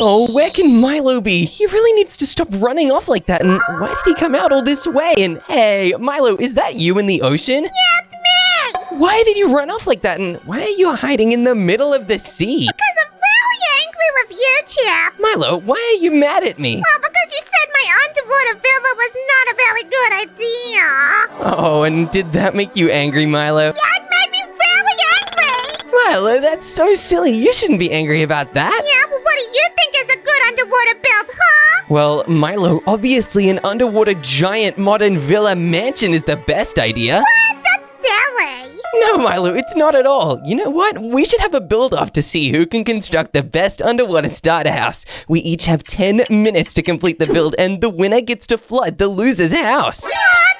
Oh, where can Milo be? He really needs to stop running off like that. And why did he come out all this way? And hey, Milo, is that you in the ocean? Yeah, it's me! Why did you run off like that? And why are you hiding in the middle of the sea? Because I'm very angry with you, Chip. Milo, why are you mad at me? Well, because you said my underwater villa was not a very good idea. Oh, and did that make you angry, Milo? Yeah, it made me very angry. Milo, that's so silly. You shouldn't be angry about that. Yeah, well, what do you think is a good underwater build, huh? Well, Milo, obviously an underwater giant modern villa mansion is the best idea. What? That's silly. No, Milo, it's not at all. You know what? We should have a build-off to see who can construct the best underwater starter house. We each have 10 minutes to complete the build, and the winner gets to flood the loser's house. What?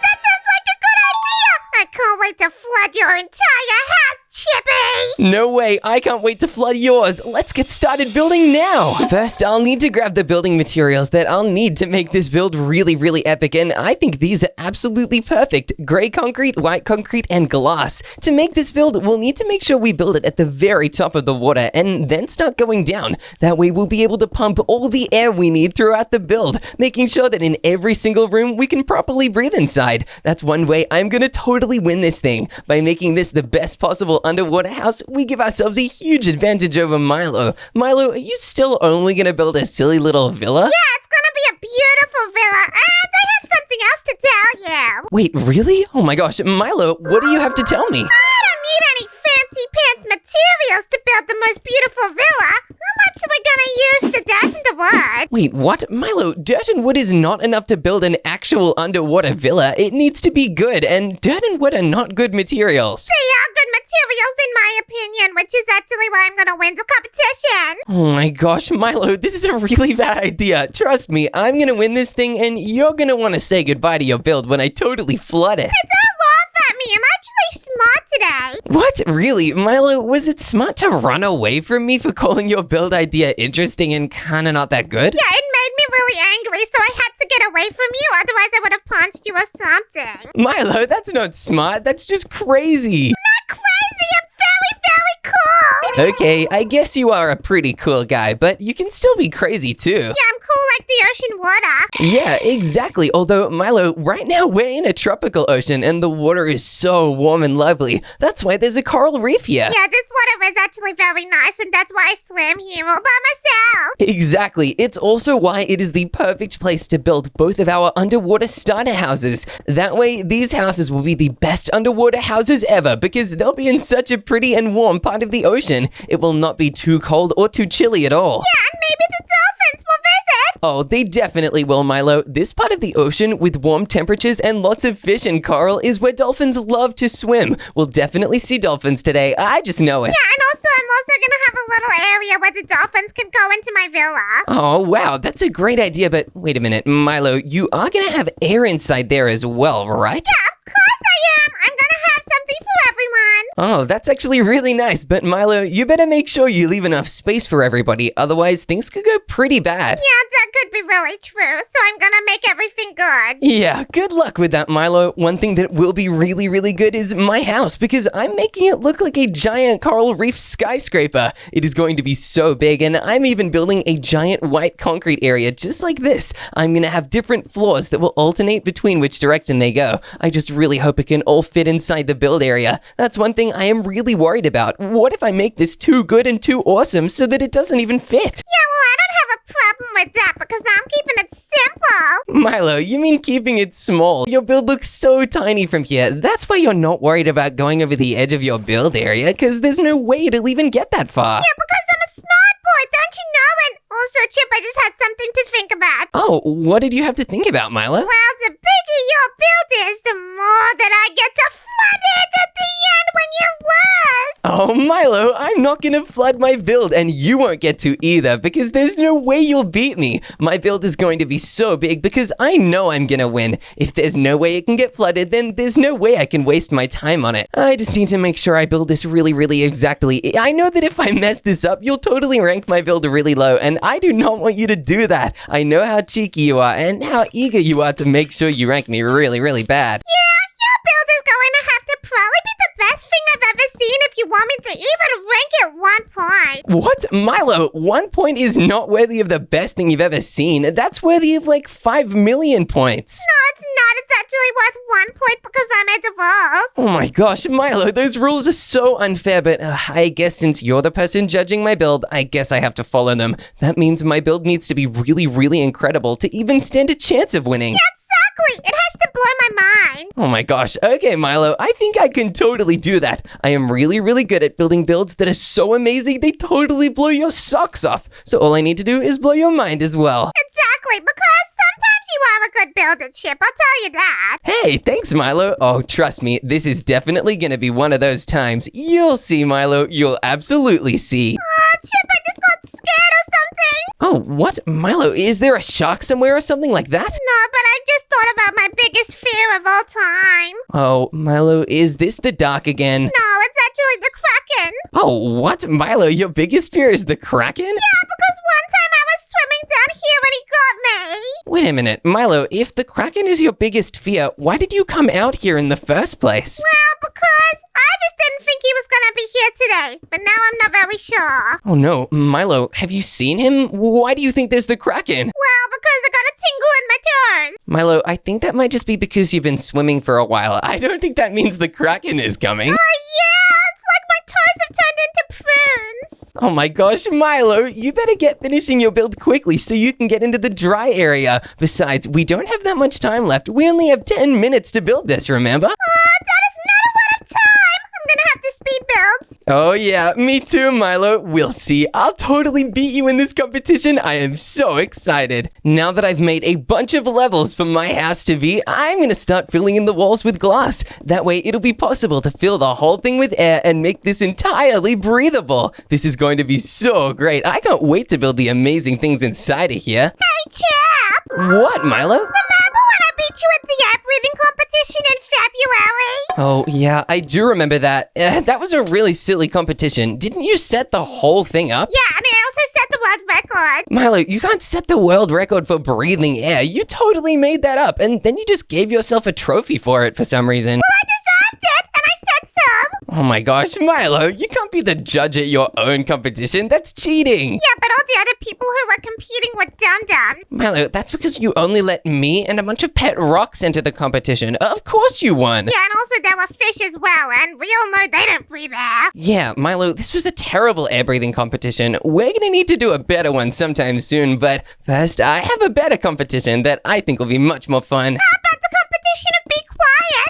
That sounds like a good idea. I can't wait to flood your entire house, Chippy. No way, I can't wait to flood yours. Let's get started building now. First, I'll need to grab the building materials that I'll need to make this build really, really epic, and I think these are absolutely perfect. Gray concrete, white concrete, and glass. To make this build, we'll need to make sure we build it at the very top of the water and then start going down. That way, we'll be able to pump all the air we need throughout the build, making sure that in every single room, we can properly breathe inside. That's one way I'm gonna totally win this thing. By making this the best possible underwater house, we give ourselves a huge advantage over Milo. Milo, are you still only gonna build a silly little villa? Yeah, it's gonna be a beautiful villa, and I have something else to tell you. Wait, really? Oh my gosh, Milo, what do you have to tell me? I don't need any fancy pants materials to build the most beautiful villa. I'm actually gonna use the dirt and the wood. Wait, what? Milo, dirt and wood is not enough to build an actual underwater villa. It needs to be good, and dirt and wood are not good materials. They are good materials in my opinion, which is actually why I'm gonna win the competition. Oh my gosh, Milo, this is a really bad idea. Trust me, I'm gonna win this thing, and you're gonna want to say goodbye to your build when I totally flood it. Don't laugh at me. I'm actually smart today. What? Really? Milo, was it smart to run away from me for calling your build idea interesting and kinda not that good? Yeah, it made me really angry, so I had to get away from you. Otherwise, I would have punched you or something. Milo, that's not smart. That's just crazy. Not crazy. I'm very, very cool. Okay, I guess you are a pretty cool guy, but you can still be crazy too. Yeah, I'm cool like the ocean water. Yeah, exactly. Although, Milo, right now we're in a tropical ocean and the water is so warm and lovely. That's why there's a coral reef here. Yeah, this water is actually very nice, and that's why I swim here all by myself. Exactly. It's also why it is the perfect place to build both of our underwater starter houses. That way, these houses will be the best underwater houses ever because they'll be in such a pretty and warm part of the ocean. It will not be too cold or too chilly at all. Yeah, and maybe the dolphins will visit. Oh, they definitely will, Milo. This part of the ocean with warm temperatures and lots of fish and coral is where dolphins love to swim. We'll definitely see dolphins today. I just know it. Yeah, and also I'm also gonna have a little area where the dolphins can go into my villa. Oh, wow. That's a great idea, but wait a minute. Milo, you are going to have air inside there as well, right? Yeah, of course I am. I'm gonna have something for everyone. Oh, that's actually really nice, but Milo, you better make sure you leave enough space for everybody, otherwise things could go pretty bad. Yeah, that could be really true, so I'm gonna make everything good. Yeah, good luck with that, Milo. One thing that will be really, really good is my house, because I'm making it look like a giant coral reef skyscraper. It is going to be so big, and I'm even building a giant white concrete area just like this. I'm gonna have different floors that will alternate between which direction they go. I just really hope it can all fit inside the build area. That's one thing I am really worried about. What if I make this too good and too awesome so that it doesn't even fit? Yeah, well, I don't have a problem with that because I'm keeping it simple. Milo, you mean keeping it small? Your build looks so tiny from here. That's why you're not worried about going over the edge of your build area, because there's no way it'll even get that far. Yeah, because I'm a smart boy, don't you know? And also, Chip, I just had something to think about. Oh, what did you have to think about, Milo? Well, the bigger your build is, the more that I get to flood it at the end when you lose. Oh, Milo, I'm not gonna flood my build, and you won't get to either, because there's no way you'll beat me. My build is going to be so big because I know I'm gonna win. If there's no way it can get flooded, then there's no way I can waste my time on it. I just need to make sure I build this really, really exactly. I know that if I mess this up, you'll totally rank my build really low, and I do not want you to do that. I know how cheeky you are and how eager you are to make sure you rank me really, really bad. Yeah, your build is going to have to probably be the best thing I've ever seen if you want me to even rank it 1 point. What? Milo, 1 point is not worthy of the best thing you've ever seen. That's worthy of like 5 million points. No, it's not. It's actually worth 1 point because I made the rules. Oh my gosh, Milo, those rules are so unfair, but I guess since you're the person judging my build, I guess I have to follow them. That means my build needs to be really, really incredible to even stand a chance of winning. Exactly. It has to blow my mind. Oh my gosh, okay Milo, I think I can totally do that. I am really, really good at building builds that are so amazing they totally blow your socks off. So all I need to do is blow your mind as well. Exactly, because sometimes you are a good builder, Chip. I'll tell you that. Hey, thanks Milo. Oh, trust me, this is definitely gonna be one of those times. You'll see, Milo, you'll absolutely see. Chip, I just got scared or something. Oh, what? Milo, is there a shark somewhere or something like that? No, but I just thought about my biggest fear of all time. Oh, Milo, is this the dark again? No, it's actually the Kraken. Oh, what? Milo, your biggest fear is the Kraken? Yeah, because one time I was swimming down here and he got me. Wait a minute, Milo, if the Kraken is your biggest fear, why did you come out here in the first place? Well, because I just didn't think he was gonna be here today, but now I'm not very sure. Oh no, Milo, have you seen him? Why do you think there's the Kraken? Well, because I got a tingle in my toes. Milo, I think that might just be because you've been swimming for a while. I don't think that means the Kraken is coming. Oh yeah, it's like my toes have turned into prunes. Oh my gosh, Milo, you better get finishing your build quickly so you can get into the dry area. Besides, we don't have that much time left. We only have 10 minutes to build this, remember? That is not a lot of time. I'm gonna have to speed build. Oh yeah, me too, Milo. We'll see. I'll totally beat you in this competition. I am so excited. Now that I've made a bunch of levels for my house to be, I'm gonna start filling in the walls with glass. That way it'll be possible to fill the whole thing with air and make this entirely breathable. This is going to be so great. I can't wait to build the amazing things inside of here. Hey, Chip. What, Milo? Remember when I beat you at the air breathing competition in February? Oh, yeah, I do remember that. That was a really silly competition. Didn't you set the whole thing up? Yeah, and I also set the world record. Milo, you can't set the world record for breathing air. You totally made that up, and then you just gave yourself a trophy for it for some reason. Well, I deserved it, and I said so. Oh my gosh, Milo, you can't be the judge at your own competition. That's cheating. Yeah, but all the other people who were competing were dum-dums. Milo, that's because you only let me and a bunch of pet rocks enter the competition. Of course you won. Yeah, and also there were fish as well, and we all know they don't breathe air. Yeah, Milo, this was a terrible air breathing competition. We're gonna need to do a better one sometime soon, but first, I have a better competition that I think will be much more fun. How about the competition of Be Quiet?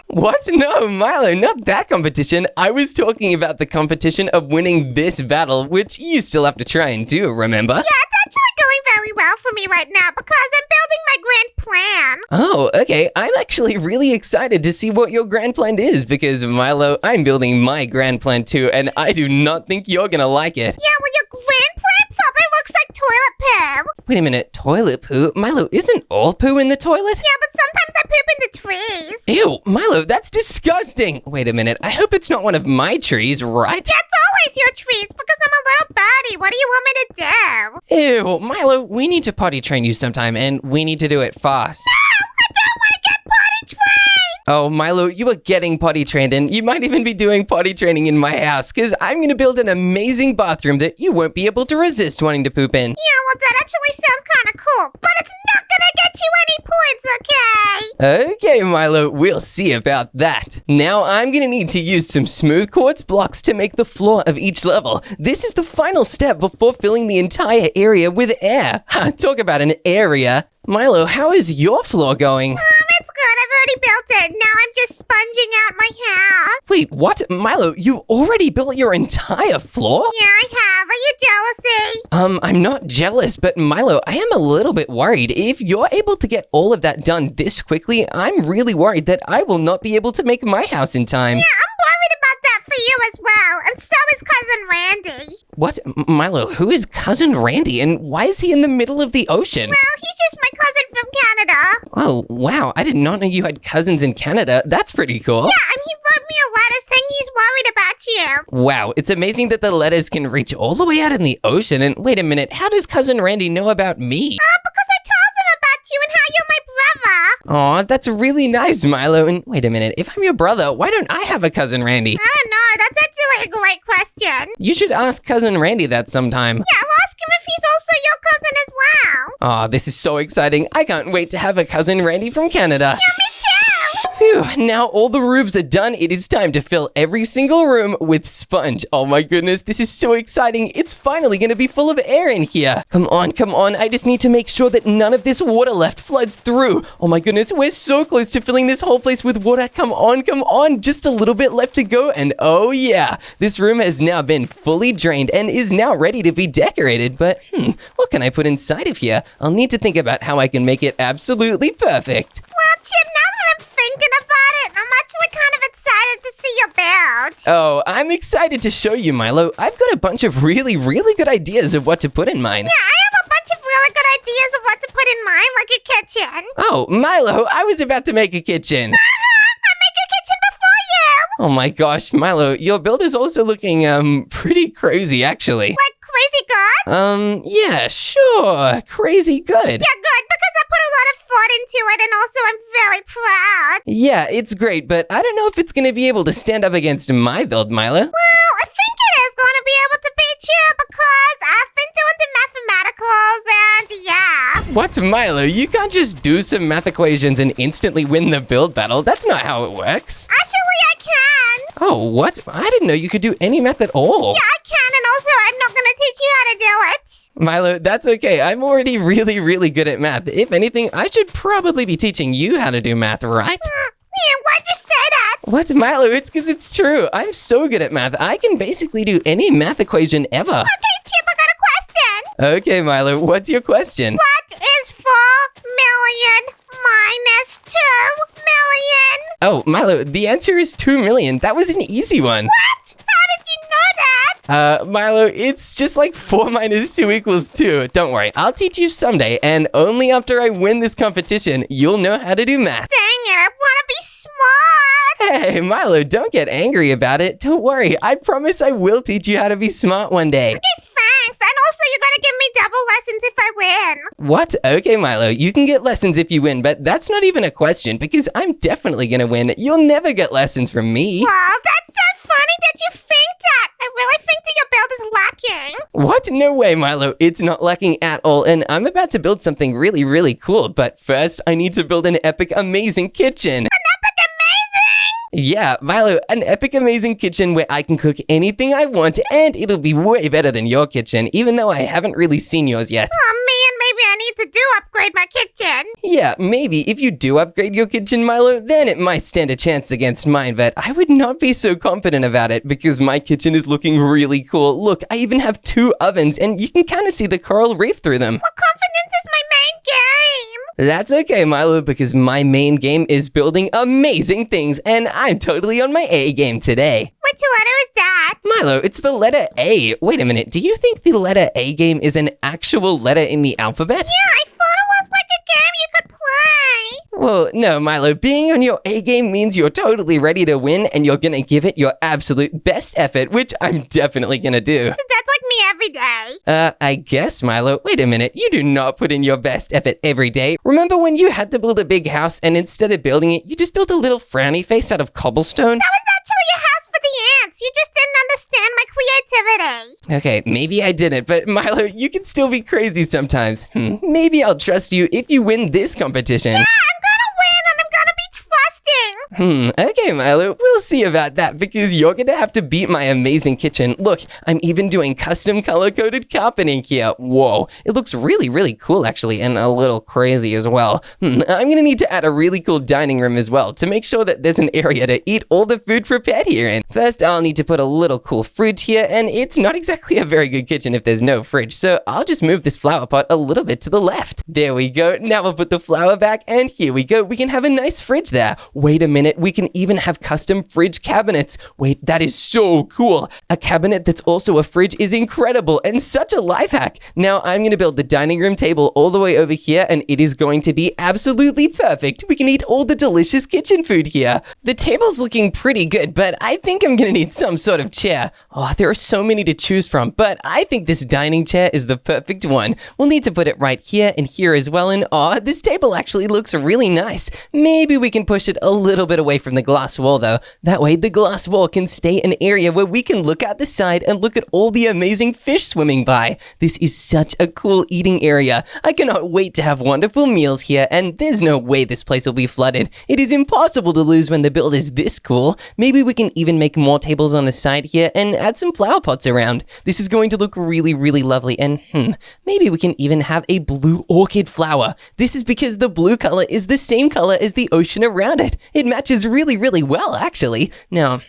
What? No, Milo, not that competition. I was talking about the competition of winning this battle, which you still have to try and do, remember? Yeah, it's actually going very well for me right now because I'm building my grand plan. Oh, okay. I'm actually really excited to see what your grand plan is because, Milo, I'm building my grand plan too, and I do not think you're gonna like it. Yeah, well, your grand plan probably looks like toilet poo. Wait a minute, toilet poo? Milo, isn't all poo in the toilet? Yeah, but sometimes I poop in the trees. Ew, Milo, that's disgusting. Wait a minute, I hope it's not one of my trees, right? That's always your trees because I'm a little birdie. What do you want me to do? Ew, Milo, we need to potty train you sometime, and we need to do it fast. No, I don't want to get potty trained. Oh, Milo, you are getting potty trained, and you might even be doing potty training in my house, because I'm going to build an amazing bathroom that you won't be able to resist wanting to poop in. Yeah, well, that actually sounds kind of cool, but it's not gonna get you any points, okay? Okay, Milo, we'll see about that. Now, I'm going to need to use some smooth quartz blocks to make the floor of each level. This is the final step before filling the entire area with air. Talk about an area. Milo, how is your floor going? It's good. I've already built it. Now I'm just sponging out my house. Wait, what? Milo, you already built your entire floor? Yeah, I have. Are you jealousy? I'm not jealous, but Milo, I am a little bit worried. If you're able to get all of that done this quickly, I'm really worried that I will not be able to make my house in time. Yeah, I'm worried about that for you as well. And so is Cousin Randy. What? Milo, who is Cousin Randy, and why is he in the middle of the ocean? Well, he's just my cousin from Canada. Oh, wow, I did not know you had cousins in Canada. That's pretty cool. Yeah, and he wrote me a letter saying he's worried about you. Wow, it's amazing that the letters can reach all the way out in the ocean. And wait a minute, how does Cousin Randy know about me? Because I told him about you and how you're my brother. Aw, that's really nice, Milo. And wait a minute, if I'm your brother, why don't I have a Cousin Randy? I don't know. That's actually actually a great question. You should ask Cousin Randy that sometime. Yeah, I'll ask him if he's also your cousin as well. Oh, this is so exciting. I can't wait to have a Cousin Randy from Canada. Yeah, me too. Phew, now all the roofs are done. It is time to fill every single room with sponge. Oh my goodness, this is so exciting. It's finally going to be full of air in here. Come on, come on. I just need to make sure that none of this water left floods through. Oh my goodness, we're so close to filling this whole place with water. Come on, come on. Just a little bit left to go. And oh yeah, this room has now been fully drained and is now ready to be decorated. But what can I put inside of here? I'll need to think about how I can make it absolutely perfect. Well, Chip, now that I'm thinking about it, I'm actually kind of excited to see your build. Oh, I'm excited to show you, Milo. I've got a bunch of really, really good ideas of what to put in mine. Yeah, I have a bunch of really good ideas of what to put in mine, like a kitchen. Oh, Milo, I was about to make a kitchen. I make a kitchen before you. Oh my gosh, Milo, your build is also looking, pretty crazy, actually. Like crazy good? Yeah, sure. Crazy good. Yeah, good, because I put a lot of thought into it, and also I'm very proud. Yeah, it's great, but I don't know if it's gonna be able to stand up against my build, Milo. Well, I think it is going to be able to beat you because I've been doing the mathematicals and yeah. What, Milo? You can't just do some math equations and instantly win the build battle. That's not how it works. Actually, I can. Oh, what? I didn't know you could do any math at all. Yeah, I can, and also I'm not going to teach you how to do it. Milo, that's okay. I'm already really, really good at math. If anything, I should probably be teaching you how to do math, right? Yeah, why'd you say that? What, Milo? It's because it's true. I'm so good at math. I can basically do any math equation ever. Okay, Chip, I got a question. Okay, Milo, what's your question? What is 4 million minus 2 million? Oh, Milo, the answer is 2 million. That was an easy one. What? How did you know that? Milo, it's just like 4 minus 2 equals 2. Don't worry, I'll teach you someday, and only after I win this competition, you'll know how to do math. Dang it, I want to be smart. Hey, Milo, don't get angry about it. Don't worry, I promise I will teach you how to be smart one day. Okay, thanks. And also, you're going to give me double lessons if I win. What? Okay, Milo, you can get lessons if you win, but that's not even a question because I'm definitely gonna win. You'll never get lessons from me. Wow, that's so funny that you think that. I really think that your build is lacking. What? No way, Milo. It's not lacking at all, and I'm about to build something really, really cool. But first, I need to build an epic, amazing kitchen. An epic amazing? Yeah, Milo, an epic, amazing kitchen where I can cook anything I want, and it'll be way better than your kitchen, even though I haven't really seen yours yet. Oh man, maybe I need to upgrade my kitchen. Yeah, maybe if you do upgrade your kitchen, Milo, then it might stand a chance against mine, but I would not be so confident about it because my kitchen is looking really cool. Look, I even have 2 ovens, and you can kind of see the coral reef through them. Well, confidence is my main game. That's okay, Milo, because my main game is building amazing things, and I'm totally on my A game today. Which letter is that? Milo, it's the letter A. Wait a minute, do you think the letter A game is an actual letter in the alphabet? Yeah, I thought it was like a game you could play. Well, no, Milo, being on your A game means you're totally ready to win, and you're gonna give it your absolute best effort, which I'm definitely gonna do. So that's like me every day. I guess, Milo. Wait a minute, you do not put in your best effort every day. Remember when you had to build a big house, and instead of building it, you just built a little frowny face out of cobblestone? That was actually a house for the ants. You just didn't understand my creativity. Okay, maybe I didn't, but Milo, you can still be crazy sometimes. Maybe I'll trust you if you win this competition. Yeah, I'm gonna win and I'm gonna be trusting. Okay, Milo, we'll see about that because you're gonna have to beat my amazing kitchen. Look, I'm even doing custom color-coded carpeting here. Whoa, it looks really, really cool actually, and a little crazy as well. I'm gonna need to add a really cool dining room as well to make sure that there's an area to eat all the food prepared here in. First, I'll need to put a little cool fridge here, and it's not exactly a very good kitchen if there's no fridge, so I'll just move this flower pot a little bit to the left. There we go. Now we'll put the flower back, and here we go. We can have a nice fridge there. Wait a minute, we can even have custom fridge cabinets. Wait, that is so cool. A cabinet that's also a fridge is incredible and such a life hack. Now I'm gonna build the dining room table all the way over here, and it is going to be absolutely perfect. We can eat all the delicious kitchen food here. The table's looking pretty good, but I think I'm gonna need some sort of chair. Oh, there are so many to choose from, but I think this dining chair is the perfect one. We'll need to put it right here and here as well, and this table actually looks really nice. Maybe we can push it a little bit bit away from the glass wall though. That way the glass wall can stay an area where we can look out the side and look at all the amazing fish swimming by. This is such a cool eating area. I cannot wait to have wonderful meals here, and there's no way this place will be flooded. It is impossible to lose when the build is this cool. Maybe we can even make more tables on the side here and add some flower pots around. This is going to look really, really lovely, and maybe we can even have a blue orchid flower. This is because the blue color is the same color as the ocean around it. It matches really, really well, actually. Now,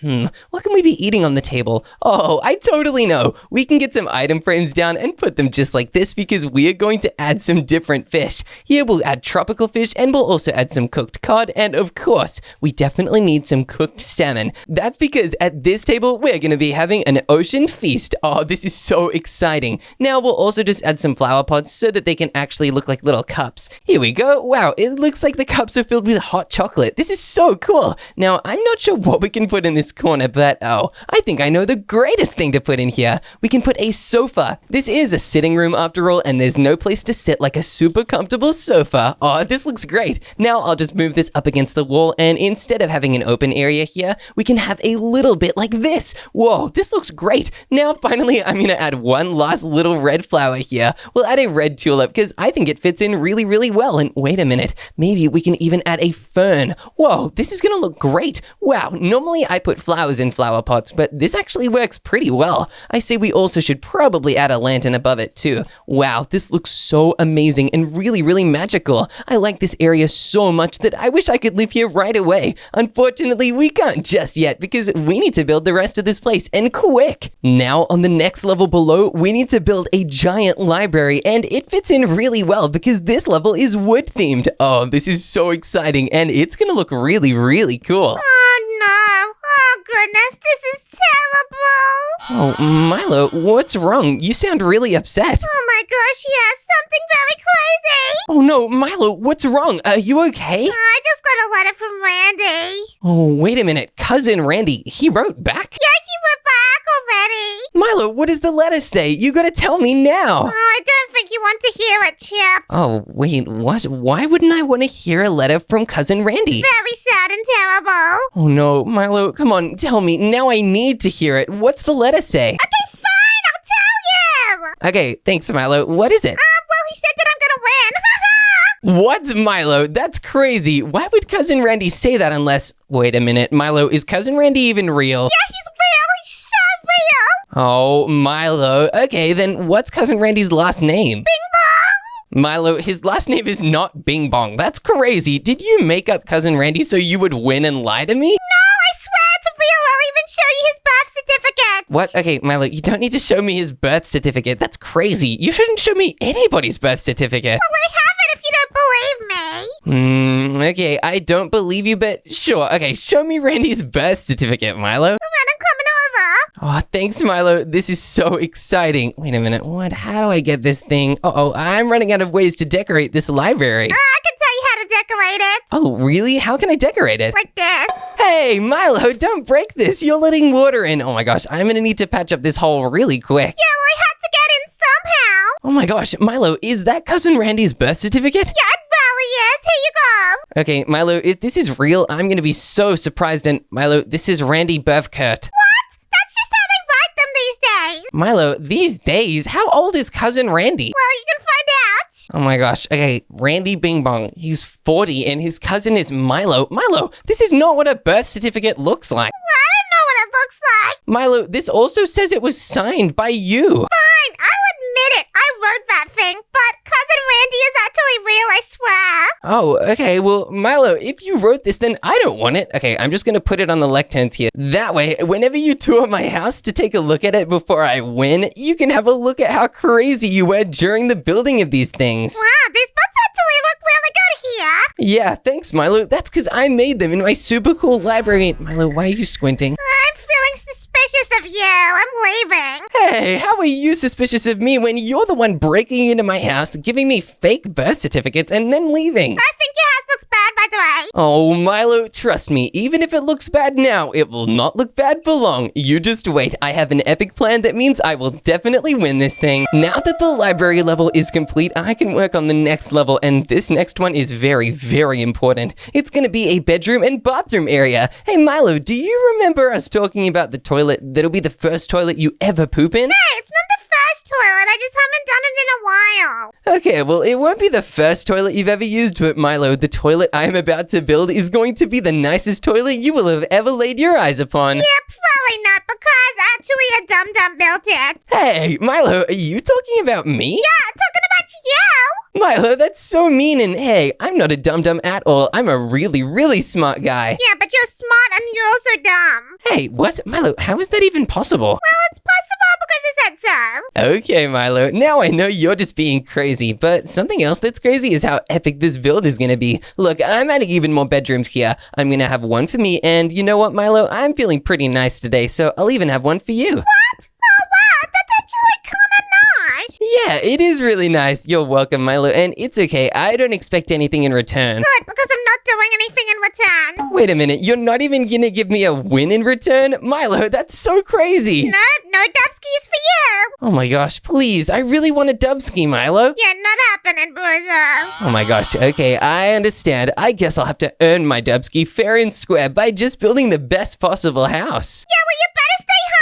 what can we be eating on the table? Oh, I totally know. We can get some item frames down and put them just like this because we are going to add some different fish. Here we'll add tropical fish and we'll also add some cooked cod, and of course, we definitely need some cooked salmon. That's because at this table, we're going to be having an ocean feast. Oh, this is so exciting. Now we'll also just add some flower pots so that they can actually look like little cups. Here we go. Wow, it looks like the cups are filled with hot chocolate. This is so cool. Now, I'm not sure what we can put in this corner, but I think I know the greatest thing to put in here. We can put a sofa. This is a sitting room after all, and there's no place to sit like a super comfortable sofa. Oh, this looks great. Now I'll just move this up against the wall, and instead of having an open area here, we can have a little bit like this. Whoa, this looks great. Now finally, I'm gonna add one last little red flower here. We'll add a red tulip because I think it fits in really, really well. And wait a minute, maybe we can even add a fern. Whoa, this is gonna look great. Wow, normally I put flowers in flower pots, but this actually works pretty well. I say we also should probably add a lantern above it too. Wow, this looks so amazing and really, really magical. I like this area so much that I wish I could live here right away. Unfortunately, we can't just yet because we need to build the rest of this place, and quick. Now on the next level below, we need to build a giant library, and it fits in really well because this level is wood themed. Oh, this is so exciting, and it's gonna look really, really cool. Oh no. Oh goodness, this is terrible. Oh, Milo, what's wrong? You sound really upset. Oh my gosh, yes, something very crazy. Oh no, Milo, what's wrong? Are you okay? I just got a letter from Randy. Oh, wait a minute. Cousin Randy, he wrote back? Yeah, he wrote back already. Milo, what does the letter say? You gotta tell me now. Oh, I don't think you want to hear it, Chip. Oh, wait, what? Why wouldn't I want to hear a letter from Cousin Randy? Very sad and terrible. Oh no, Milo, come on, tell me. Now I need to hear it. What's the letter say? Okay, fine, I'll tell you. Okay, thanks, Milo. What is it? Well, he said that I'm gonna win. What, Milo? That's crazy. Why would Cousin Randy say that unless... Wait a minute, Milo, is Cousin Randy even real? Yeah, he's real. He's so real. Oh, Milo. Okay, then what's Cousin Randy's last name? Bing bong. Milo, his last name is not Bing Bong. That's crazy. Did you make up Cousin Randy so you would win and lie to me? No, I swear it's real. I'll even show you his birth certificate. What? Okay, Milo, you don't need to show me his birth certificate. That's crazy. You shouldn't show me anybody's birth certificate. Well, I have it if you don't believe me. Okay, I don't believe you, but sure. Okay, show me Randy's birth certificate, Milo. All right, I'm coming over. Oh, thanks, Milo. This is so exciting. Wait a minute. What? How do I get this thing? Uh-oh, I'm running out of ways to decorate this library. I can tell you how to decorate it. Oh, really? How can I decorate it? Like this. Hey, Milo, don't break this. You're letting water in. Oh my gosh, I'm gonna need to patch up this hole really quick. Yeah, well, I had to get in somehow. Oh my gosh, Milo, is that Cousin Randy's birth certificate? Yeah, it really is. Here you go. Okay, Milo, if this is real, I'm gonna be so surprised. And Milo, this is Randy Bevkert. What? That's just how they write them these days. Milo, these days? How old is Cousin Randy? Well, you can find out. Oh my gosh. Okay, Randy Bing Bong. He's 40 and his cousin is Milo. Milo, this is not what a birth certificate looks like. Well, I don't know what it looks like. Milo, this also says it was signed by you. Fine, I'll admit it. I wrote that thing, but Cousin Randy is actually real, I swear. Oh, okay. Well, Milo, if you wrote this, then I don't want it. Okay, I'm just going to put it on the lecterns here. That way, whenever you tour my house to take a look at it before I win, you can have a look at how crazy you were during the building of these things. Wow, these books actually look really good here. Yeah, thanks, Milo. That's because I made them in my super cool library. Milo, why are you squinting? I'm feeling suspicious of you. I'm leaving. Hey, how are you suspicious of me when you're the one breaking into my house, giving me fake birth certificates, and then leaving? I think you have looks bad, by the way. Oh, Milo, trust me, even if it looks bad now, it will not look bad for long. You just wait. I have an epic plan that means I will definitely win this thing. Now that the library level is complete, I can work on the next level, and this next one is very, very important. It's gonna be a bedroom and bathroom area. Hey, Milo, do you remember us talking about the toilet that'll be the first toilet you ever poop in? Hey, it's not the first toilet. I just haven't done it in a while. Okay, well, it won't be the first toilet you've ever used, but Milo, the toilet I am about to build is going to be the nicest toilet you will have ever laid your eyes upon. Yeah, probably not, because actually a dum-dum built it. Hey, Milo, are you talking about me? Yeah, talking about you. Milo, that's so mean, and hey, I'm not a dum-dum at all. I'm a really, really smart guy. Yeah, but you're smart and you're also dumb. Hey, what? Milo, how is that even possible? Well, it's possible because I said so. Okay, Milo, now I know you're just being crazy, but something else that's crazy is how epic this build is gonna be. Look, I'm adding even more bedrooms here. I'm gonna have one for me, and you know what, Milo? I'm feeling pretty nice today, so I'll even have one for you. What? Oh, wow, that's actually kind of nice. Yeah, it is really nice. You're welcome, Milo, and it's okay. I don't expect anything in return. Good, because I'm not doing anything in return. Wait a minute, you're not even gonna give me a win in return? Milo, that's so crazy. No dubskis for you. Oh my gosh, please, I really want a dubski, Milo. Yeah, not happening, Bruiser. Oh my gosh, okay, I understand. I guess I'll have to earn my dubski fair and square by just building the best possible house. Yeah, well, you better stay humble.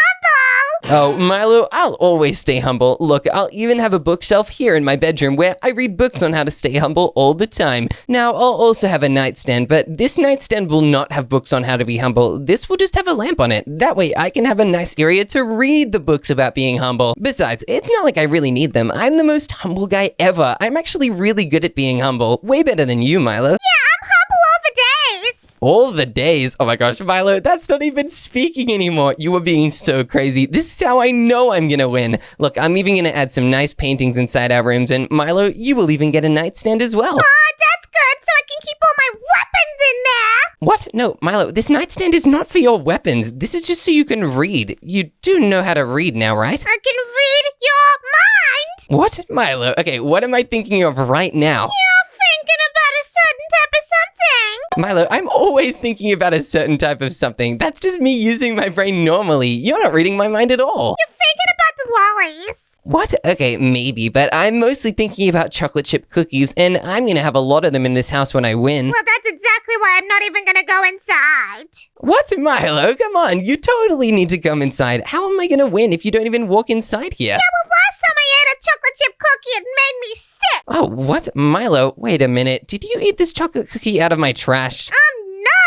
Oh, Milo, I'll always stay humble. Look, I'll even have a bookshelf here in my bedroom where I read books on how to stay humble all the time. Now, I'll also have a nightstand, but this nightstand will not have books on how to be humble. This will just have a lamp on it. That way, I can have a nice area to read the books about being humble. Besides, it's not like I really need them. I'm the most humble guy ever. I'm actually really good at being humble. Way better than you, Milo. Yeah, I'm humble all the days. All the days. Oh my gosh, Milo, that's not even speaking anymore. You are being so crazy. This is how I know I'm gonna win. Look, I'm even gonna add some nice paintings inside our rooms, and Milo, you will even get a nightstand as well. Oh, that's good, so I can keep all my weapons in there. What? No, Milo, this nightstand is not for your weapons. This is just so you can read. You do know how to read now, right? I can read your mind. What? Milo, okay, what am I thinking of right now? You're thinking about a certain type of something. Milo, I'm always thinking about a certain type of something. That's just me using my brain normally. You're not reading my mind at all. You're thinking about the lollies. What? Okay, maybe, but I'm mostly thinking about chocolate chip cookies, and I'm gonna have a lot of them in this house when I win. Well, that's exactly why I'm not even gonna go inside. What, Milo? Come on, you totally need to come inside. How am I gonna win if you don't even walk inside here? Yeah, well, last time I ate a chocolate chip cookie, it made me sick. Oh, what? Milo, wait a minute. Did you eat this chocolate cookie out of my trash? No,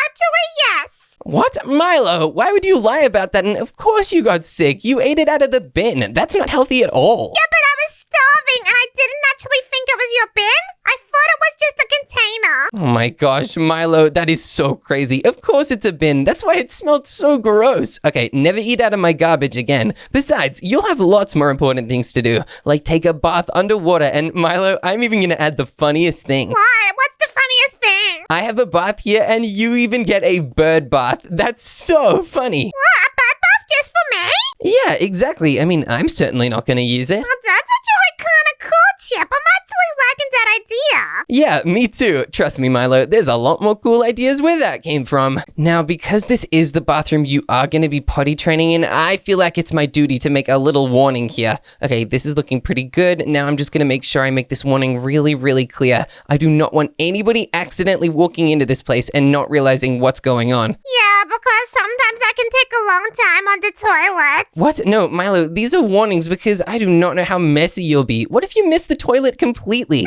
actually, yes. What? Milo, why would you lie about that? And of course you got sick. You ate it out of the bin. That's not healthy at all. Yeah, but I was starving and I didn't actually think it was your bin. I thought it was just a container. Oh my gosh, Milo, that is so crazy. Of course it's a bin. That's why it smelled so gross. Okay, never eat out of my garbage again. Besides, you'll have lots more important things to do, like take a bath underwater. And Milo, I'm even gonna add the funniest thing. What? What's the funniest thing? I have a bath here and you even get a bird bath. That's so funny. What? A bed bath just for me? Yeah, exactly. I mean, I'm certainly not gonna use it. Well, that's actually kind of cool, Chip. I'm actually liking that idea. Yeah, me too. Trust me, Milo, there's a lot more cool ideas where that came from. Now, because this is the bathroom you are going to be potty training in, I feel like it's my duty to make a little warning here. Okay, this is looking pretty good. Now I'm just going to make sure I make this warning really, really clear. I do not want anybody accidentally walking into this place and not realizing what's going on. Yeah, because sometimes I can take a long time on the toilet. What? No, Milo, these are warnings because I do not know how messy you'll be. What if you miss the toilet completely?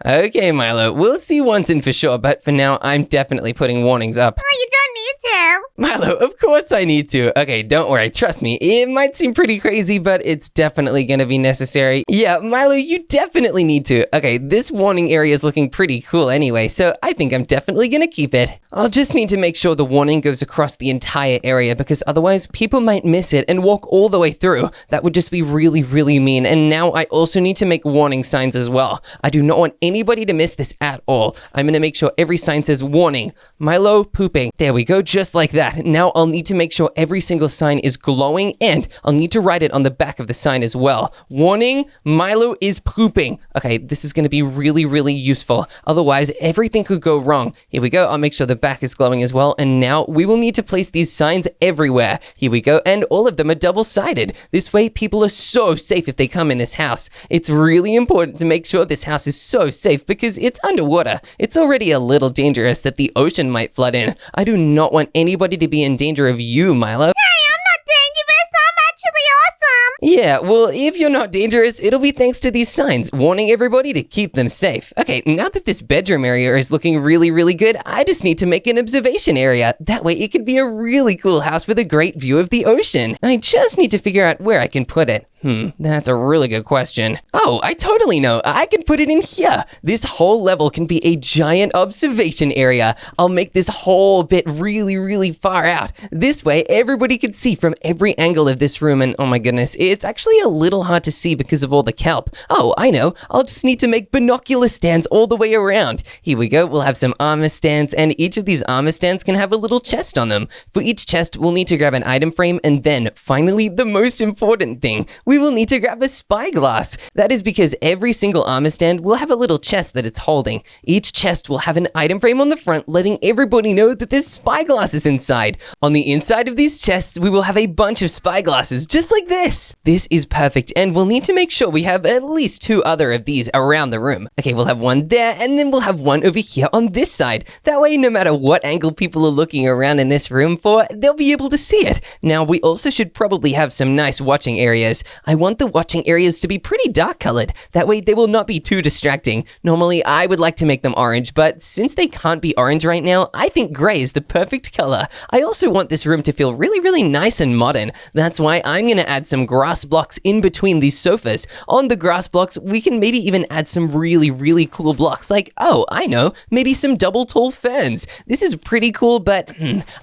Okay, Milo, we'll see once and for sure, but for now, I'm definitely putting warnings up. Oh, you don't need to. Milo, of course I need to. Okay, don't worry, trust me. It might seem pretty crazy, but it's definitely gonna be necessary. Yeah, Milo, you definitely need to. Okay, this warning area is looking pretty cool anyway, so I think I'm definitely gonna keep it. I'll just need to make sure the warning goes across the entire area because otherwise people might miss it and walk all the way through. That would just be really, really mean. And now I also need to make warning signs as well. I do not want anybody to miss this at all. I'm gonna make sure every sign says warning, Milo pooping. There we go, just like that. Now I'll need to make sure every single sign is glowing, and I'll need to write it on the back of the sign as well. Warning, Milo is pooping. Okay, this is going to be really, really useful. Otherwise, everything could go wrong. Here we go. I'll make sure the back is glowing as well. And now we will need to place these signs everywhere. Here we go. And all of them are double-sided. This way, people are so safe if they come in this house. It's really important to make sure this house is so safe because it's underwater. It's already a little dangerous that the ocean might flood in. I do not want anybody to be in danger of you, Milo. Yeah, well, if you're not dangerous, it'll be thanks to these signs, warning everybody to keep them safe. Okay, now that this bedroom area is looking really, really good, I just need to make an observation area. That way it can be a really cool house with a great view of the ocean. I just need to figure out where I can put it. That's a really good question. Oh, I totally know. I can put it in here. This whole level can be a giant observation area. I'll make this whole bit really, really far out. This way, everybody can see from every angle of this room, and oh my goodness, it's actually a little hard to see because of all the kelp. Oh, I know. I'll just need to make binocular stands all the way around. Here we go. We'll have some armor stands, and each of these armor stands can have a little chest on them. For each chest, we'll need to grab an item frame, and then, finally, the most important thing, we will need to grab a spyglass. That is because every single armor stand will have a little chest that it's holding. Each chest will have an item frame on the front, letting everybody know that there's spyglasses inside. On the inside of these chests, we will have a bunch of spyglasses, just like this. This is perfect, and we'll need to make sure we have at least 2 other of these around the room. Okay, we'll have one there, and then we'll have one over here on this side. That way, no matter what angle people are looking around in this room for, they'll be able to see it. Now, we also should probably have some nice watching areas. I want the watching areas to be pretty dark colored. That way they will not be too distracting. Normally I would like to make them orange, but since they can't be orange right now, I think gray is the perfect color. I also want this room to feel really, really nice and modern. That's why I'm going to add some grass blocks in between these sofas. On the grass blocks, we can maybe even add some really, really cool blocks like, oh, I know, maybe some double tall ferns. This is pretty cool, but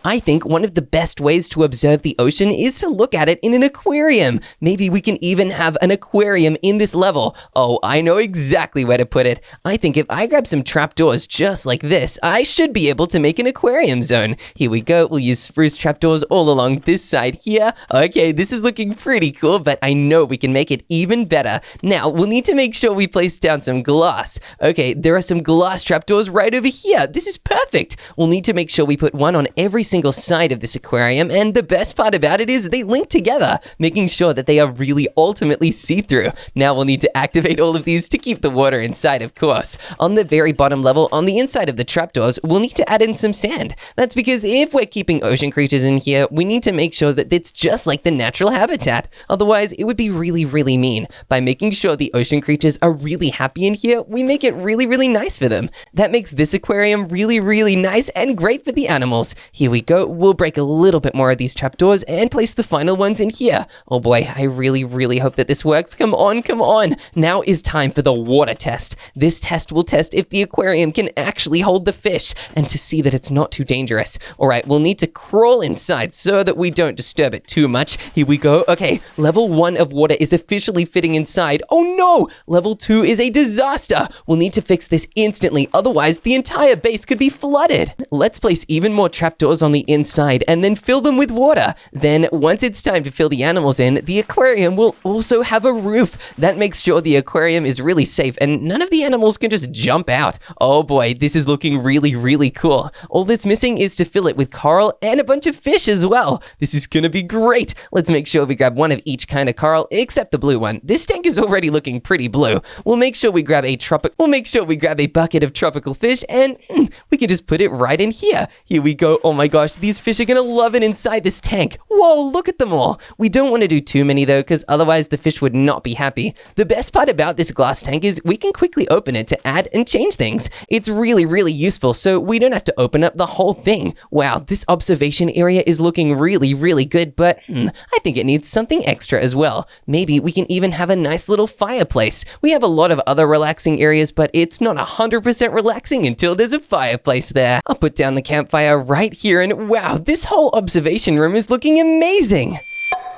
I think one of the best ways to observe the ocean is to look at it in an aquarium. Maybe we can even have an aquarium in this level. Oh, I know exactly where to put it. I think if I grab some trapdoors just like this, I should be able to make an aquarium zone. Here we go. We'll use spruce trapdoors all along this side here. Okay, this is looking pretty cool, but I know we can make it even better. Now, we'll need to make sure we place down some glass. Okay, there are some glass trapdoors right over here. This is perfect. We'll need to make sure we put one on every single side of this aquarium, and the best part about it is they link together, making sure that they are really ultimately see-through. Now we'll need to activate all of these to keep the water inside, of course. On the very bottom level, on the inside of the trapdoors, we'll need to add in some sand. That's because if we're keeping ocean creatures in here, we need to make sure that it's just like the natural habitat. Otherwise, it would be really, really mean. By making sure the ocean creatures are really happy in here, we make it really, really nice for them. That makes this aquarium really, really nice and great for the animals. Here we go. We'll break a little bit more of these trapdoors and place the final ones in here. Oh boy, I really, really hope that this works. Come on, come on. Now is time for the water test. This test will test if the aquarium can actually hold the fish and to see that it's not too dangerous. All right, we'll need to crawl inside so that we don't disturb it too much. Here we go. Okay, level 1 of water is officially fitting inside. Oh no! Level 2 is a disaster. We'll need to fix this instantly, otherwise the entire base could be flooded. Let's place even more trapdoors on the inside and then fill them with water. Then, once it's time to fill the animals in, the aquarium will also have a roof. That makes sure the aquarium is really safe and none of the animals can just jump out. Oh boy, this is looking really, really cool. All that's missing is to fill it with coral and a bunch of fish as well. This is gonna be great. Let's make sure we grab one of each kind of coral, except the blue one. This tank is already looking pretty blue. We'll make sure we grab a bucket of tropical fish and we can just put it right in here. Here we go. Oh my gosh, these fish are gonna love it inside this tank. Whoa, look at them all. We don't want to do too many though, because otherwise the fish would not be happy. The best part about this glass tank is we can quickly open it to add and change things. It's really, really useful, so we don't have to open up the whole thing. Wow, this observation area is looking really, really good, but I think it needs something extra as well. Maybe we can even have a nice little fireplace. We have a lot of other relaxing areas, but it's not 100% relaxing until there's a fireplace there. I'll put down the campfire right here, and wow, this whole observation room is looking amazing.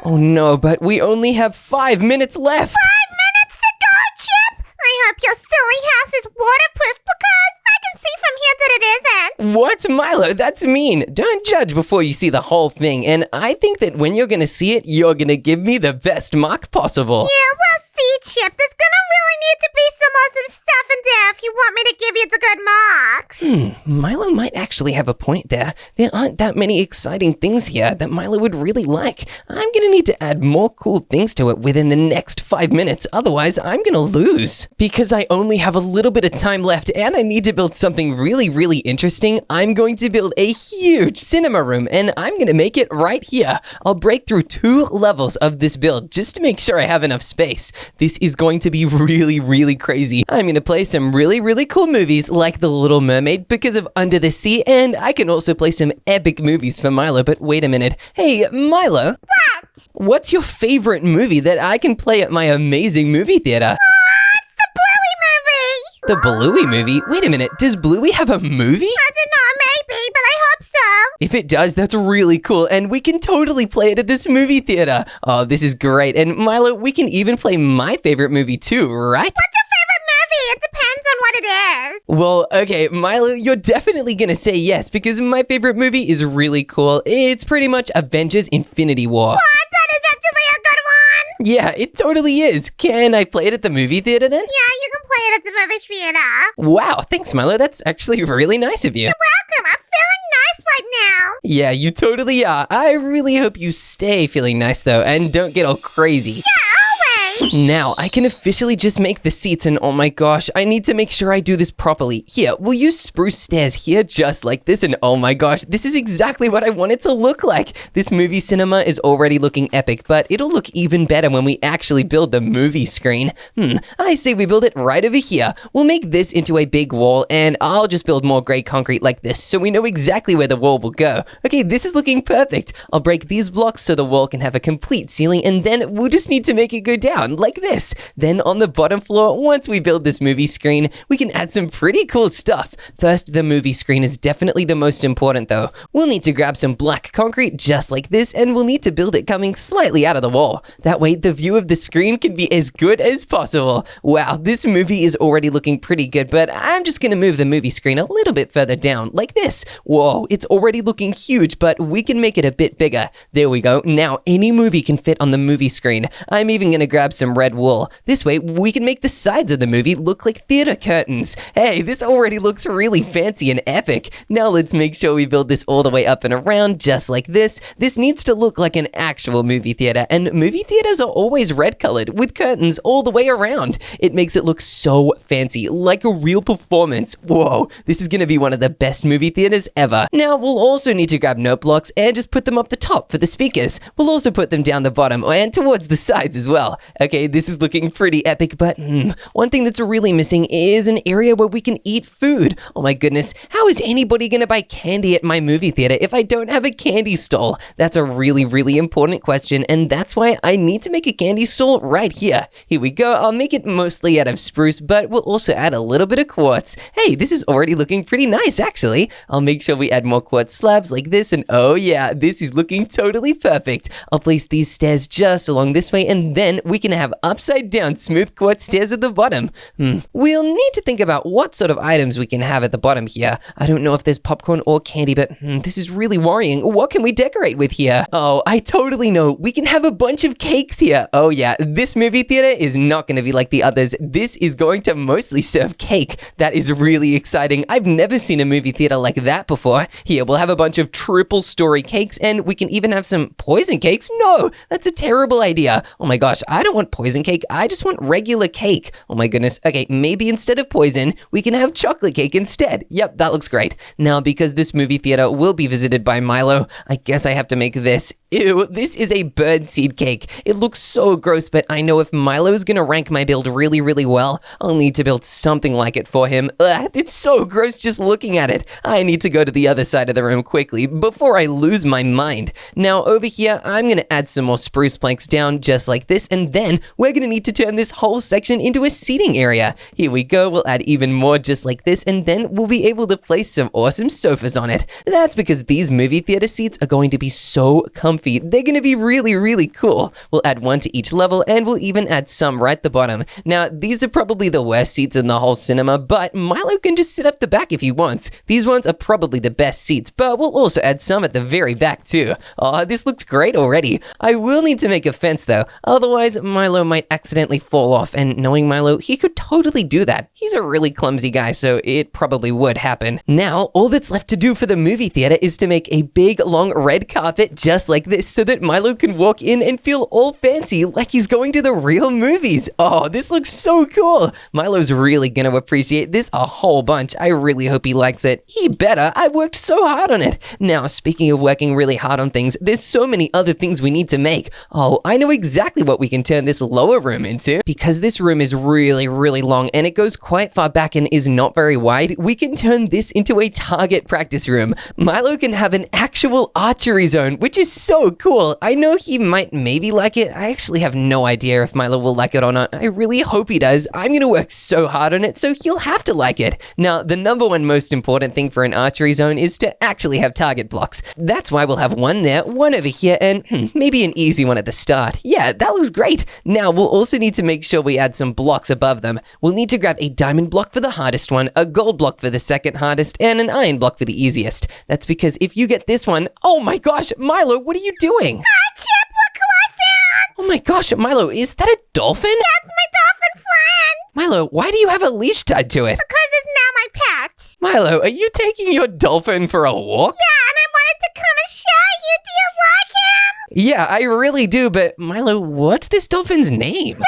Oh no, but we only have 5 minutes left. 5 minutes to go, Chip! I hope your silly house is waterproof because I can see from here that it isn't. What? Milo, that's mean. Don't judge before you see the whole thing, and I think that when you're gonna see it, you're gonna give me the best mark possible. Yeah, we'll see, Chip. There's gonna really need to be some awesome stuff in there if you want me to give you the good marks. Milo might actually have a point there. There aren't that many exciting things here that Milo would really like. I'm gonna need to add more cool things to it within the next 5 minutes, otherwise I'm gonna lose. Because I only have a little bit of time left and I need to build something really, really interesting, I'm going to build a huge cinema room and I'm gonna make it right here. I'll break through 2 levels of this build just to make sure I have enough space. This is going to be really, really crazy. I'm gonna play some really, really cool movies like The Little Mermaid because of Under the Sea, and I can also play some epic movies for Milo. But wait a minute. Hey, Milo. What? What's your favorite movie that I can play at my amazing movie theater? It's the Bluey movie. The Bluey movie? Wait a minute. Does Bluey have a movie? I don't know, maybe, but I hope so. If it does, that's really cool, and we can totally play it at this movie theater. Oh, this is great. And Milo, we can even play my favorite movie too, right? What's your favorite movie? It depends on what it is. Well, okay, Milo, you're definitely gonna say yes because my favorite movie is really cool. It's pretty much Avengers Infinity War. What? That is actually a good one. Yeah, it totally is. Can I play it at the movie theater then? Yeah, you can play it at the movie theater. Wow, thanks, Milo. That's actually really nice of you. Welcome. I'm feeling nice right now. Yeah, you totally are. I really hope you stay feeling nice though and don't get all crazy. Yeah, always. Now, I can officially just make the seats, and oh my gosh, I need to make sure I do this properly. Here, we'll use spruce stairs here just like this, and oh my gosh, this is exactly what I want it to look like. This movie cinema is already looking epic, but it'll look even better when we actually build the movie screen. I say we build it right over here. We'll make this into a big wall, and I'll just build more gray concrete like this, so we know exactly where the wall will go. Okay, this is looking perfect. I'll break these blocks so the wall can have a complete ceiling, and then we'll just need to make it go down like this. Then on the bottom floor, once we build this movie screen, we can add some pretty cool stuff. First, the movie screen is definitely the most important though. We'll need to grab some black concrete just like this, and we'll need to build it coming slightly out of the wall. That way, the view of the screen can be as good as possible. Wow, this movie is already looking pretty good, but I'm just gonna move the movie screen a little bit further down, like this. Whoa, it's already looking huge, but we can make it a bit bigger. There we go. Now, any movie can fit on the movie screen. I'm even gonna grab some red wool. This way, we can make the sides of the movie look like theater curtains. Hey, this already looks really fancy and epic. Now let's make sure we build this all the way up and around just like this. This needs to look like an actual movie theater, and movie theaters are always red colored with curtains all the way around. It makes it look so fancy, like a real performance. Whoa, this is gonna be one of the best movie theaters ever. Now, we'll also need to grab note blocks and just put them up the top for the speakers. We'll also put them down the bottom and towards the sides as well. Okay, this is looking pretty epic, but one thing that's really missing is an area where we can eat food. Oh my goodness, how is anybody gonna buy candy at my movie theater if I don't have a candy stall? That's a really, really important question, and that's why I need to make a candy stall right here. Here we go. I'll make it mostly out of spruce, but we'll also add a little bit of quartz. Hey, this is already looking pretty nice, actually. I'll make sure we add more quartz slabs like this, and oh yeah, this is looking totally perfect. I'll place these stairs just along this way, and then we can have upside down smooth quartz stairs at the bottom. We'll need to think about what sort of items we can have at the bottom here. I don't know if there's popcorn or candy, but this is really worrying. What can we decorate with here? Oh, I totally know. We can have a bunch of cakes here. Oh yeah, this movie theater is not going to be like the others. This is going to mostly serve cake. That is really exciting. I've never seen a movie theater like that before. Here, we'll have a bunch of triple story cakes, and we can even have some poison cakes. No, that's a terrible idea. Oh my gosh, I don't want poison cake. I just want regular cake. Oh my goodness. Okay, maybe instead of poison, we can have chocolate cake instead. Yep, that looks great. Now, because this movie theater will be visited by Milo, I guess I have to make this. Ew, this is a birdseed cake. It looks so gross, but I know if Milo is gonna rank my build really, really well, I'll need to build something like it for him. Ugh, it's so gross just looking at it. I need to go to the other side of the room quickly before I lose my mind. Now, over here, I'm gonna add some more spruce planks down just like this, and then we're gonna need to turn this whole section into a seating area. Here we go. We'll add even more just like this, and then we'll be able to place some awesome sofas on it. That's because these movie theater seats are going to be so comfy comfy. They're gonna be really, really cool. We'll add one to each level, and we'll even add some right at the bottom. Now, these are probably the worst seats in the whole cinema, but Milo can just sit up the back if he wants. These ones are probably the best seats, but we'll also add some at the very back too. Oh, this looks great already. I will need to make a fence though, otherwise Milo might accidentally fall off, and knowing Milo, he could totally do that. He's a really clumsy guy, so it probably would happen. Now, all that's left to do for the movie theater is to make a big, long red carpet just like this so that Milo can walk in and feel all fancy like he's going to the real movies. Oh, this looks so cool. Milo's really gonna appreciate this a whole bunch. I really hope he likes it. He better. I worked so hard on it. Now, speaking of working really hard on things, there's so many other things we need to make. Oh, I know exactly what we can turn this lower room into. Because this room is really, really long and it goes quite far back and is not very wide, we can turn this into a target practice room. Milo can have an actual archery zone, which is so cool. I know he might maybe like it. I actually have no idea if Milo will like it or not. I really hope he does. I'm gonna work so hard on it, so he'll have to like it. Now, the number one most important thing for an archery zone is to actually have target blocks. That's why we'll have one there, one over here, and maybe an easy one at the start. Yeah, that looks great. Now, we'll also need to make sure we add some blocks above them. We'll need to grab a diamond block for the hardest one, a gold block for the second hardest, and an iron block for the easiest. That's because if you get this one, oh my gosh, Milo, what are you doing? Chip, look who I found! Oh my gosh, Milo, is that a dolphin? That's my dolphin friend! Milo, why do you have a leash tied to it? Because it's now my pet. Milo, are you taking your dolphin for a walk? Yeah, and I wanted to come and show you. Do you like him? Yeah, I really do, but Milo, what's this dolphin's name? Frankie!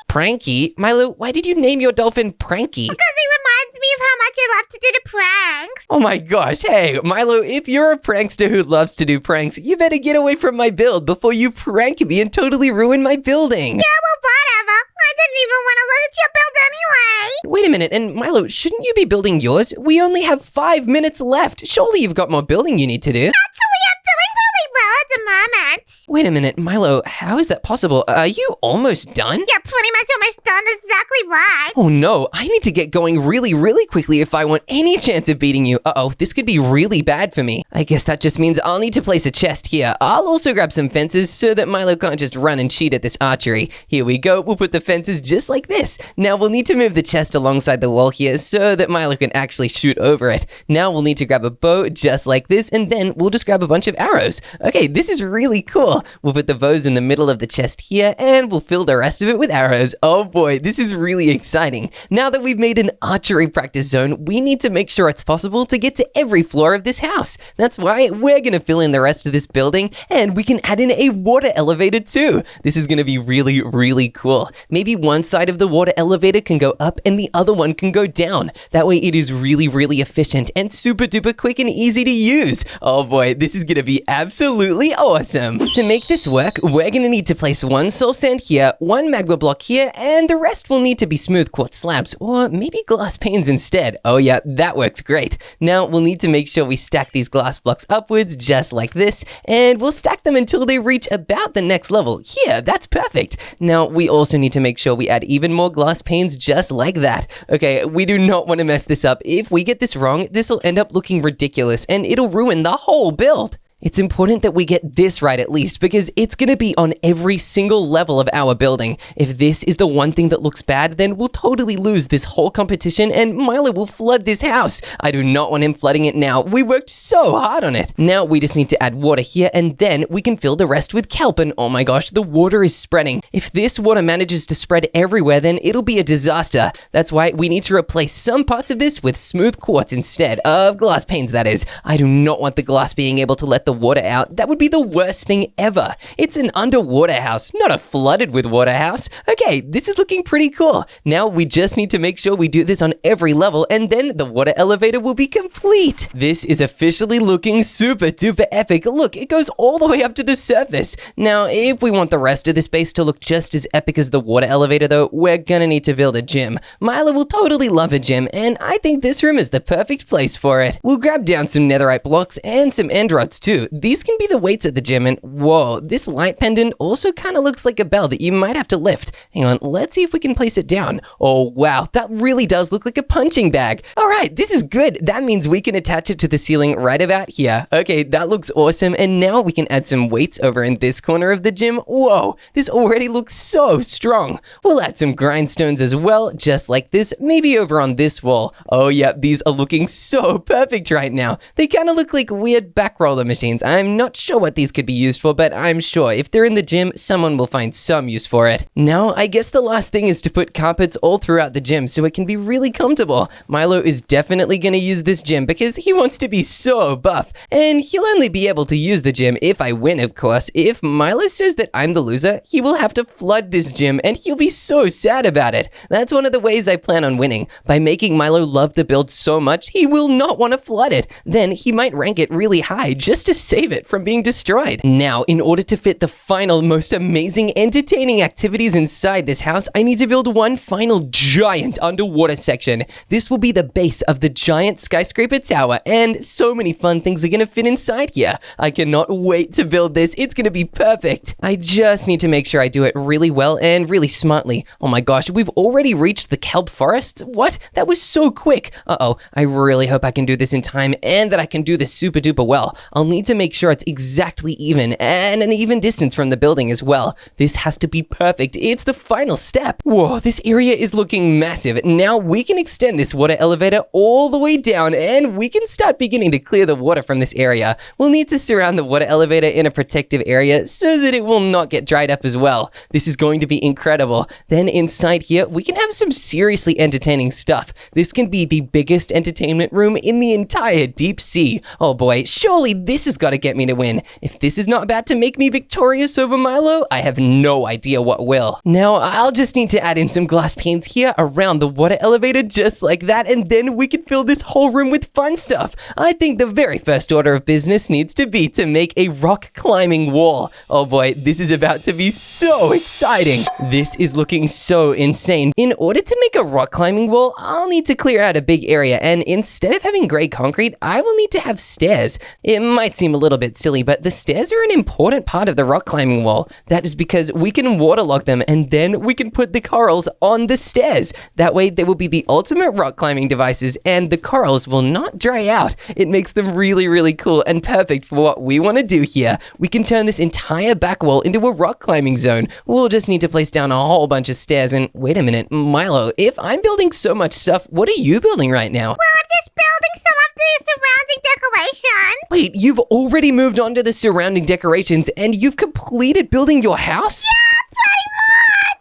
Pranky? Milo, why did you name your dolphin Pranky? Because he reminds me of how much I love to do the pranks. Oh my gosh, hey, Milo, if you're a prankster who loves to do pranks, you better get away from my build before you prank me and totally ruin my building. Yeah, well, whatever. I didn't even want to look at your build anyway. Wait a minute, and Milo, shouldn't you be building yours? We only have 5 minutes left. Surely you've got more building you need to do. Actually, I'm doing really well at the moment. Wait a minute, Milo, how is that possible? Are you almost done? Yeah, pretty much almost done. Exactly right. Oh no, I need to get going really, really quickly if I want any chance of beating you. Uh-oh, this could be really bad for me. I guess that just means I'll need to place a chest here. I'll also grab some fences so that Milo can't just run and cheat at this archery. Here we go, we'll put the fences just like this. Now we'll need to move the chest alongside the wall here so that Milo can actually shoot over it. Now we'll need to grab a bow just like this, and then we'll just grab a bunch of arrows. Okay, this is really cool. We'll put the bows in the middle of the chest here, and we'll fill the rest of it with arrows. Oh boy, this is really exciting. Now that we've made an archery practice zone, we need to make sure it's possible to get to every floor of this house. That's why we're gonna fill in the rest of this building, and we can add in a water elevator too. This is gonna be really, really cool. Maybe one side of the water elevator can go up and the other one can go down. That way it is really, really efficient and super duper quick and easy to use. Oh boy, this is gonna be absolutely awesome. To make this work, we're gonna need to place one soul sand here, one magma block here, and the rest will need to be smooth quartz slabs, or maybe glass panes instead. Oh yeah, that works great. Now we'll need to make sure we stack these glass blocks upwards just like this, and we'll stack them until they reach about the next level. Here, that's perfect. Now we also need to make sure we add even more glass panes just like that. Okay, we do not want to mess this up. If we get this wrong, this will end up looking ridiculous and it'll ruin the whole build. It's important that we get this right at least, because it's going to be on every single level of our building. If this is the one thing that looks bad, then we'll totally lose this whole competition and Milo will flood this house. I do not want him flooding it now. We worked so hard on it. Now we just need to add water here, and then we can fill the rest with kelp, and oh my gosh, the water is spreading. If this water manages to spread everywhere, then it'll be a disaster. That's why we need to replace some parts of this with smooth quartz instead of glass panes, that is. I do not want the glass being able to let the water out. That would be the worst thing ever. It's an underwater house, not a flooded with water house. Okay, this is looking pretty cool. Now we just need to make sure we do this on every level, and then the water elevator will be complete. This is officially looking super duper epic. Look, it goes all the way up to the surface. Now, if we want the rest of the space to look just as epic as the water elevator though, we're gonna need to build a gym. Milo will totally love a gym, and I think this room is the perfect place for it. We'll grab down some netherite blocks and some end rods too. too. These can be the weights at the gym, and whoa, this light pendant also kind of looks like a bell that you might have to lift. Hang on, let's see if we can place it down. Oh wow, that really does look like a punching bag. All right, this is good. That means we can attach it to the ceiling right about here. Okay, that looks awesome, and now we can add some weights over in this corner of the gym. Whoa, this already looks so strong. We'll add some grindstones as well, just like this, maybe over on this wall. Oh yeah, these are looking so perfect right now. They kind of look like weird back roller machines. I'm not sure what these could be used for, but I'm sure if they're in the gym, someone will find some use for it. Now, I guess the last thing is to put carpets all throughout the gym so it can be really comfortable. Milo is definitely going to use this gym because he wants to be so buff, and he'll only be able to use the gym if I win, of course. If Milo says that I'm the loser, he will have to flood this gym, and he'll be so sad about it. That's one of the ways I plan on winning. By making Milo love the build so much, he will not want to flood it. Then he might rank it really high just to save it from being destroyed. Now, in order to fit the final, most amazing, entertaining activities inside this house, I need to build one final giant underwater section. This will be the base of the giant skyscraper tower, and so many fun things are going to fit inside here. I cannot wait to build this. It's going to be perfect. I just need to make sure I do it really well and really smartly. Oh my gosh, we've already reached the kelp forests? What? That was so quick. Uh-oh, I really hope I can do this in time and that I can do this super duper well. I'll need to make sure it's exactly even and an even distance from the building as well. This has to be perfect. It's the final step. Whoa, this area is looking massive. Now we can extend this water elevator all the way down and we can start beginning to clear the water from this area. We'll need to surround the water elevator in a protective area so that it will not get dried up as well. This is going to be incredible. Then inside here, we can have some seriously entertaining stuff. This can be the biggest entertainment room in the entire deep sea. Oh boy, surely this has got to get me to win. If this is not about to make me victorious over Milo, I have no idea what will. Now, I'll just need to add in some glass panes here around the water elevator just like that, and then we can fill this whole room with fun stuff. I think the very first order of business needs to be to make a rock climbing wall. Oh boy, this is about to be so exciting. This is looking so insane. In order to make a rock climbing wall, I'll need to clear out a big area, and instead of having gray concrete, I will need to have stairs. It might seem a little bit silly, but the stairs are an important part of the rock climbing wall. That is because we can waterlog them, and then we can put the corals on the stairs. That way, they will be the ultimate rock climbing devices, and the corals will not dry out. It makes them really, really cool and perfect for what we want to do here. We can turn this entire back wall into a rock climbing zone. We'll just need to place down a whole bunch of stairs, and wait a minute, Milo, if I'm building so much stuff, what are you building right now? Well, I'm just building some of the surrounding decorations. Wait, you've already moved on to the surrounding decorations and you've completed building your house? Yeah,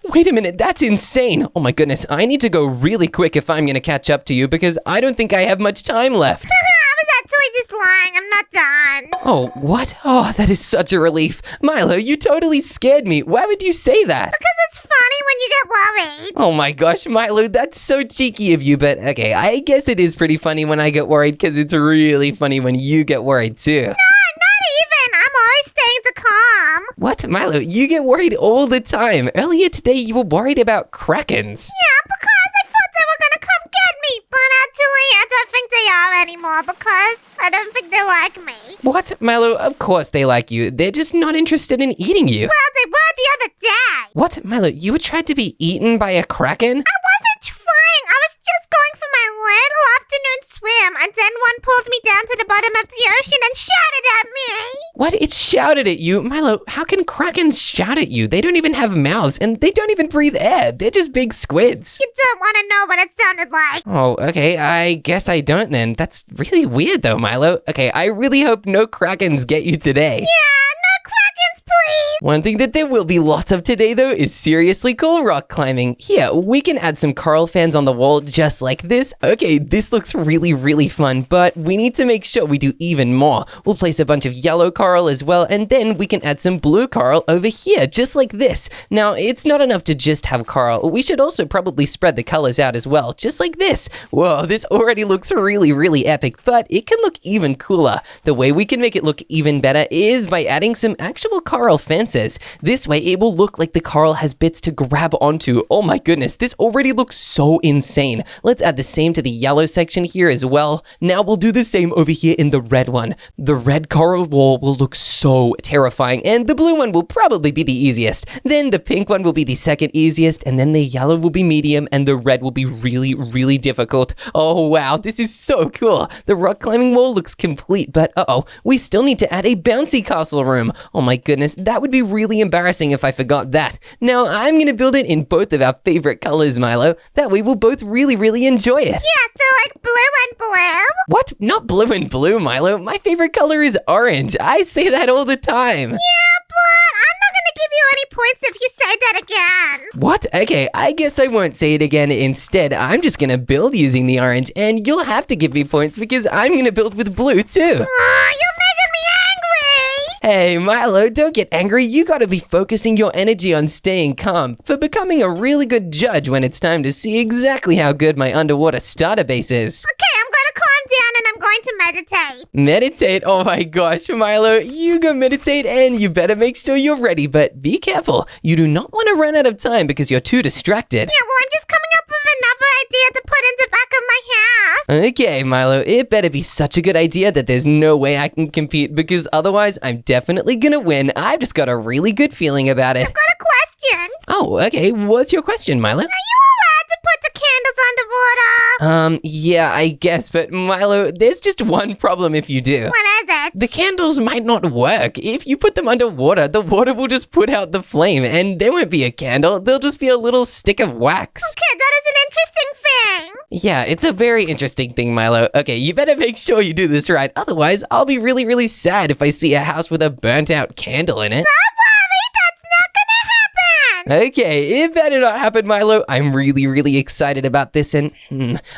pretty much. Wait a minute, that's insane. Oh my goodness, I need to go really quick if I'm gonna catch up to you because I don't think I have much time left. I was actually just lying. I'm not done. Oh, what? Oh, that is such a relief. Milo, you totally scared me. Why would you say that? Because it's funny when you get worried. Oh my gosh, Milo, that's so cheeky of you, but okay, I guess it is pretty funny when I get worried because it's really funny when you get worried too. No, not even. I'm always staying to calm. What? Milo, you get worried all the time. Earlier today, you were worried about krakens. Yeah, because I thought they were gonna come get me. But actually, I don't think they are anymore because I don't think they like me. What? Milo, of course they like you. They're just not interested in eating you. Well, they were the other day. What? Milo, you were tried to be eaten by a kraken? I wasn't trying. I was just going for my little afternoon swim, and then one pulled me down to the bottom of the ocean and shouted at me. What? It shouted at you? Milo, how can krakens shout at you? They don't even have mouths, and they don't even breathe air. They're just big squids. You don't want to know what it sounded like. Oh, okay. I guess I don't then. That's really weird though, Milo. Okay, I really hope no krakens get you today. Yeah, no krakens, please. One thing that there will be lots of today though is seriously cool rock climbing. Here, we can add some coral fans on the wall just like this. Okay, this looks really, really fun, but we need to make sure we do even more. We'll place a bunch of yellow coral as well, and then we can add some blue coral over here, just like this. Now, it's not enough to just have coral. We should also probably spread the colors out as well, just like this. Whoa, this already looks really, really epic, but it can look even cooler. The way we can make it look even better is by adding some actual coral fences. This way, it will look like the coral has bits to grab onto. Oh my goodness, this already looks so insane. Let's add the same to the yellow section here as well. Now we'll do the same over here in the red one. The red coral wall will look so terrifying, and the blue one will probably be the easiest. Then the pink one will be the second easiest, and then the yellow will be medium, and the red will be really, really difficult. Oh wow, this is so cool. The rock climbing wall looks complete, but we still need to add a bouncy castle room. Oh my goodness, that would be really embarrassing if I forgot that. Now I'm gonna build it in both of our favorite colors, Milo. That way we'll both really, really enjoy it. Yeah, so like blue and blue? What? Not blue and blue, Milo. My favorite color is orange. I say that all the time. Yeah, but I'm not gonna give you any points if you say that again. What? Okay, I guess I won't say it again. Instead, I'm just gonna build using the orange, and you'll have to give me points because I'm gonna build with blue too. Aw, you're making me angry. Hey, Milo, don't get angry. You gotta be focusing your energy on staying calm for becoming a really good judge when it's time to see exactly how good my underwater starter base is. Okay, I'm gonna calm down and I'm going to meditate. Meditate? Oh my gosh, Milo, you go meditate and you better make sure you're ready, but be careful. You do not want to run out of time because you're too distracted. Yeah, well, I'm just coming up with another idea to put in the back of my house. Okay, Milo, it better be such a good idea that there's no way I can compete because otherwise I'm definitely gonna win. I've just got a really good feeling about it. I've got a question. Oh, okay. What's your question, Milo? Are you allowed to put the candles underwater? Yeah, I guess, but Milo, there's just one problem if you do. What is it? The candles might not work. If you put them underwater, the water will just put out the flame and there won't be a candle. There'll just be a little stick of wax. Okay, that is an interesting thing. Yeah, it's a very interesting thing, Milo. Okay, you better make sure you do this right. Otherwise, I'll be really, really sad if I see a house with a burnt out candle in it. Okay, if that did not happen, Milo, I'm really, really excited about this, and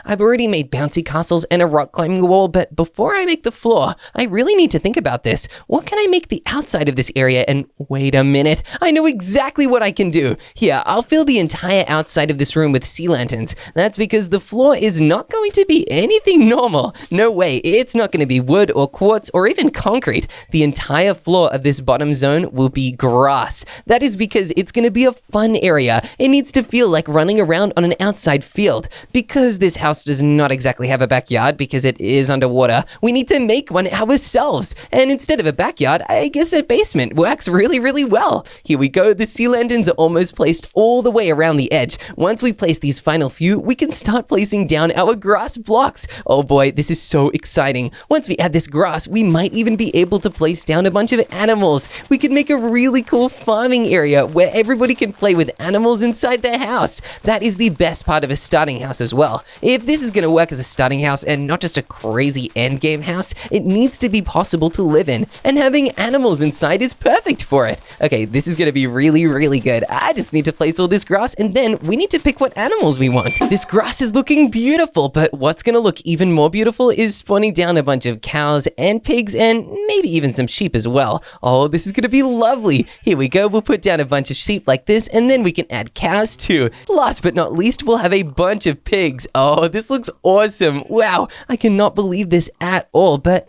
I've already made bouncy castles and a rock climbing wall, but before I make the floor, I really need to think about this. What can I make the outside of this area? And wait a minute, I know exactly what I can do. Here, I'll fill the entire outside of this room with sea lanterns. That's because the floor is not going to be anything normal. No way, it's not going to be wood or quartz or even concrete. The entire floor of this bottom zone will be grass. That is because it's going to be a fun area. It needs to feel like running around on an outside field. Because this house does not exactly have a backyard because it is underwater, we need to make one ourselves. And instead of a backyard, I guess a basement works really, really well. Here we go. The sea lanterns are almost placed all the way around the edge. Once we place these final few, we can start placing down our grass blocks. Oh boy, this is so exciting. Once we add this grass, we might even be able to place down a bunch of animals. We could make a really cool farming area where everybody can play with animals inside their house. That is the best part of a starting house as well. If this is going to work as a starting house and not just a crazy endgame house, it needs to be possible to live in, and having animals inside is perfect for it. Okay, this is going to be really, really good. I just need to place all this grass, and then we need to pick what animals we want. This grass is looking beautiful, but what's going to look even more beautiful is spawning down a bunch of cows and pigs and maybe even some sheep as well. Oh, this is going to be lovely. Here we go. We'll put down a bunch of sheep like this, and then we can add cows too. Last but not least, we'll have a bunch of pigs. Oh, this looks awesome. Wow, I cannot believe this at all, but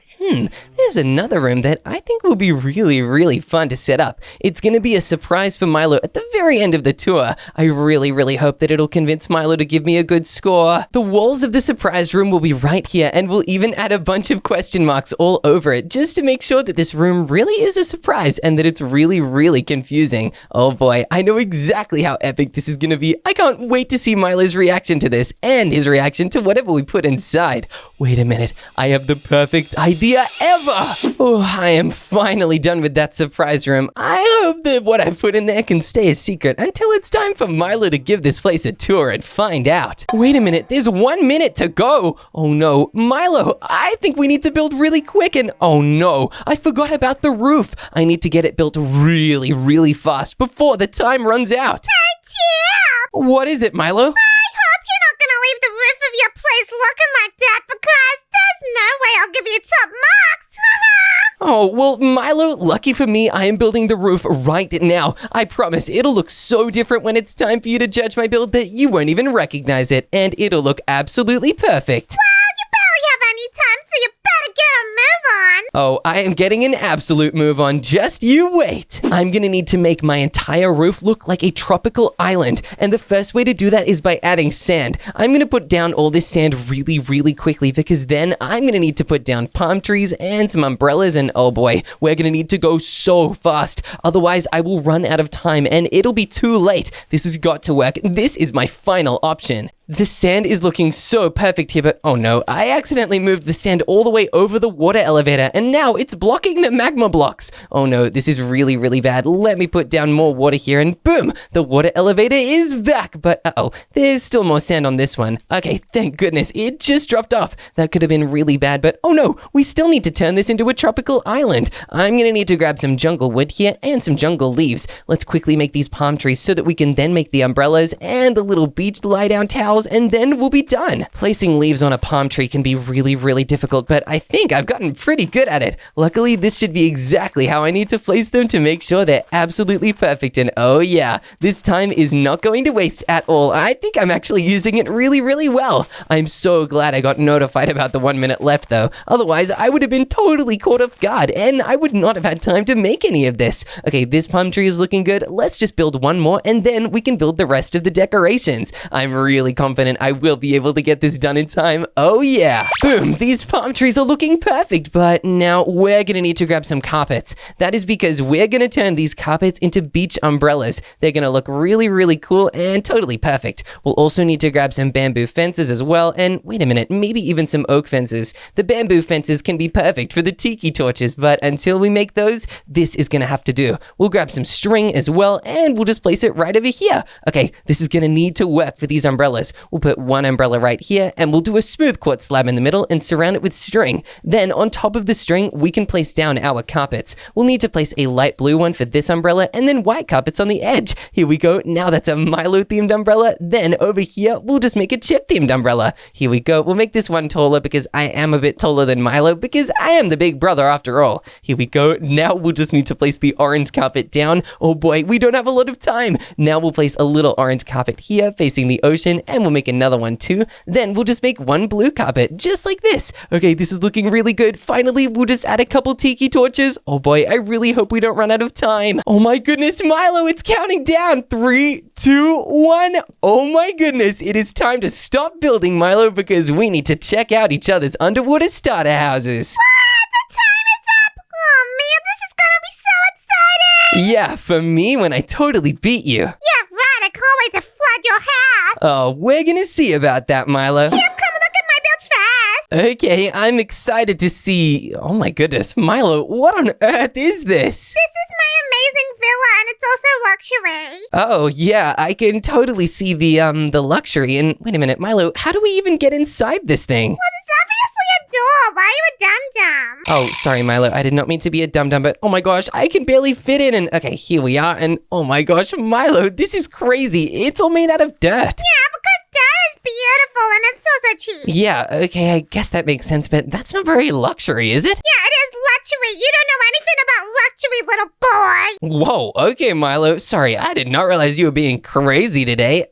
there's another room that I think will be really, really fun to set up. It's going to be a surprise for Milo at the very end of the tour. I really, really hope that it'll convince Milo to give me a good score. The walls of the surprise room will be right here, and we'll even add a bunch of question marks all over it just to make sure that this room really is a surprise and that it's really, really confusing. Oh boy, I know exactly how epic this is going to be. I can't wait to see Milo's reaction to this and his reaction to whatever we put inside. Wait a minute, I have the perfect idea ever! Oh, I am finally done with that surprise room. I hope that what I put in there can stay a secret until it's time for Milo to give this place a tour and find out. Wait a minute, there's 1 minute to go! Oh no, Milo, I think we need to build really quick, and oh no, I forgot about the roof. I need to get it built really, really fast before the time runs out. Hey, Chip! What is it, Milo? I hope you're not gonna leave the roof of your place looking like that, because there's no way I'll give you top marks. Oh, well, Milo, lucky for me, I am building the roof right now. I promise it'll look so different when it's time for you to judge my build that you won't even recognize it, and it'll look absolutely perfect. Well, you barely have any time, so you better get a move on. Oh, I am getting an absolute move on. Just you wait. I'm gonna need to make my entire roof look like a tropical island. And the first way to do that is by adding sand. I'm gonna put down all this sand really, really quickly because then I'm gonna need to put down palm trees and some umbrellas. And oh boy, we're gonna need to go so fast. Otherwise, I will run out of time and it'll be too late. This has got to work. This is my final option. The sand is looking so perfect here, but oh no, I accidentally moved the sand all the way over the water elevator, and now it's blocking the magma blocks. Oh no, this is really, really bad. Let me put down more water here, and boom, the water elevator is back. But uh-oh, there's still more sand on this one. Okay, thank goodness, it just dropped off. That could have been really bad, but oh no, we still need to turn this into a tropical island. I'm gonna need to grab some jungle wood here and some jungle leaves. Let's quickly make these palm trees so that we can then make the umbrellas and the little beach lie-down towels, and then we'll be done. Placing leaves on a palm tree can be really, really difficult, but I think I've gotten pretty good at it. Luckily, this should be exactly how I need to place them to make sure they're absolutely perfect. And oh yeah, this time is not going to waste at all. I think I'm actually using it really, really well. I'm so glad I got notified about the 1 minute left though. Otherwise, I would have been totally caught off guard and I would not have had time to make any of this. Okay, this palm tree is looking good. Let's just build one more and then we can build the rest of the decorations. I'm really confident I will be able to get this done in time. Oh yeah. Boom, these palm trees are looking perfect, but now we're gonna need to grab some carpets. That is because we're gonna turn these carpets into beach umbrellas. They're gonna look really, really cool and totally perfect. We'll also need to grab some bamboo fences as well, and wait a minute, maybe even some oak fences. The bamboo fences can be perfect for the tiki torches, but until we make those, this is gonna have to do. We'll grab some string as well, and we'll just place it right over here. Okay, this is gonna need to work for these umbrellas. We'll put one umbrella right here and we'll do a smooth quartz slab in the middle and surround it with string. Then on top of the string, we can place down our carpets. We'll need to place a light blue one for this umbrella and then white carpets on the edge. Here we go. Now that's a Milo themed umbrella. Then over here, we'll just make a Chip themed umbrella. Here we go. We'll make this one taller because I am a bit taller than Milo because I am the big brother after all. Here we go. Now we'll just need to place the orange carpet down. Oh boy, we don't have a lot of time. Now we'll place a little orange carpet here facing the ocean and we'll make another one too. Then we'll just make one blue carpet, just like this. Okay, this is looking really good. Finally, we'll just add a couple tiki torches. Oh boy, I really hope we don't run out of time. Oh my goodness, Milo, it's counting down. 3, 2, 1. Oh my goodness, it is time to stop building, Milo, because we need to check out each other's underwater starter houses. The time is up! Oh man, this is gonna be so exciting! Yeah, for me, when I totally beat you. Yeah, right, I can't wait to flood your house! Oh, we're gonna see about that, Milo. Chip, come look at my build fast! Okay, I'm excited to see. Oh my goodness, Milo, what on earth is this? This is my amazing villa and it's also luxury. Oh yeah, I can totally see the luxury. And wait a minute, Milo, how do we even get inside this thing? Well, there's obviously a door. Why are you a dum-dum? Oh, sorry, Milo. I did not mean to be a dum-dum, but oh my gosh, I can barely fit in. And okay, here we are. And oh my gosh, Milo, this is crazy. It's all made out of dirt. Yeah, because dirt is beautiful and it's also cheap. Yeah, okay, I guess that makes sense, but that's not very luxury, is it? Yeah, it is luxury. You don't know anything about luxury, little boy. Whoa, okay, Milo. Sorry, I did not realize you were being crazy today.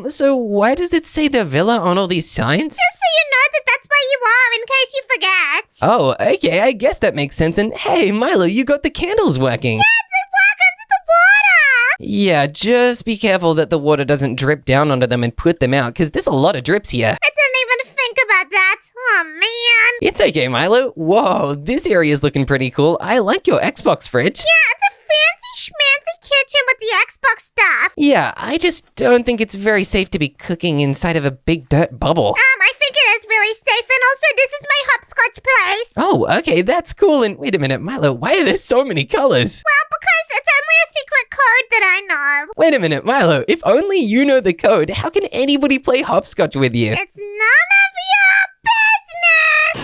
So why does it say the villa on all these signs? Just so you know that that's where you are in case you forget. Oh, okay, I guess that makes sense. And hey, Milo, you got the candles working. Yeah, it's work under the water. Yeah, just be careful that the water doesn't drip down onto them and put them out, because there's a lot of drips here. I didn't even think about that. Oh, man. It's okay, Milo. Whoa, this area is looking pretty cool. I like your Xbox fridge. Yeah, it's a fancy schmancy kitchen with the Xbox stuff. Yeah, I just don't think it's very safe to be cooking inside of a big dirt bubble. I think it is really safe, and also this is my hopscotch place. Oh, okay, that's cool. And wait a minute, Milo, why are there so many colors? Well, because it's only a secret code that I know. Wait a minute, Milo, if only you know the code, how can anybody play hopscotch with you? It's none of your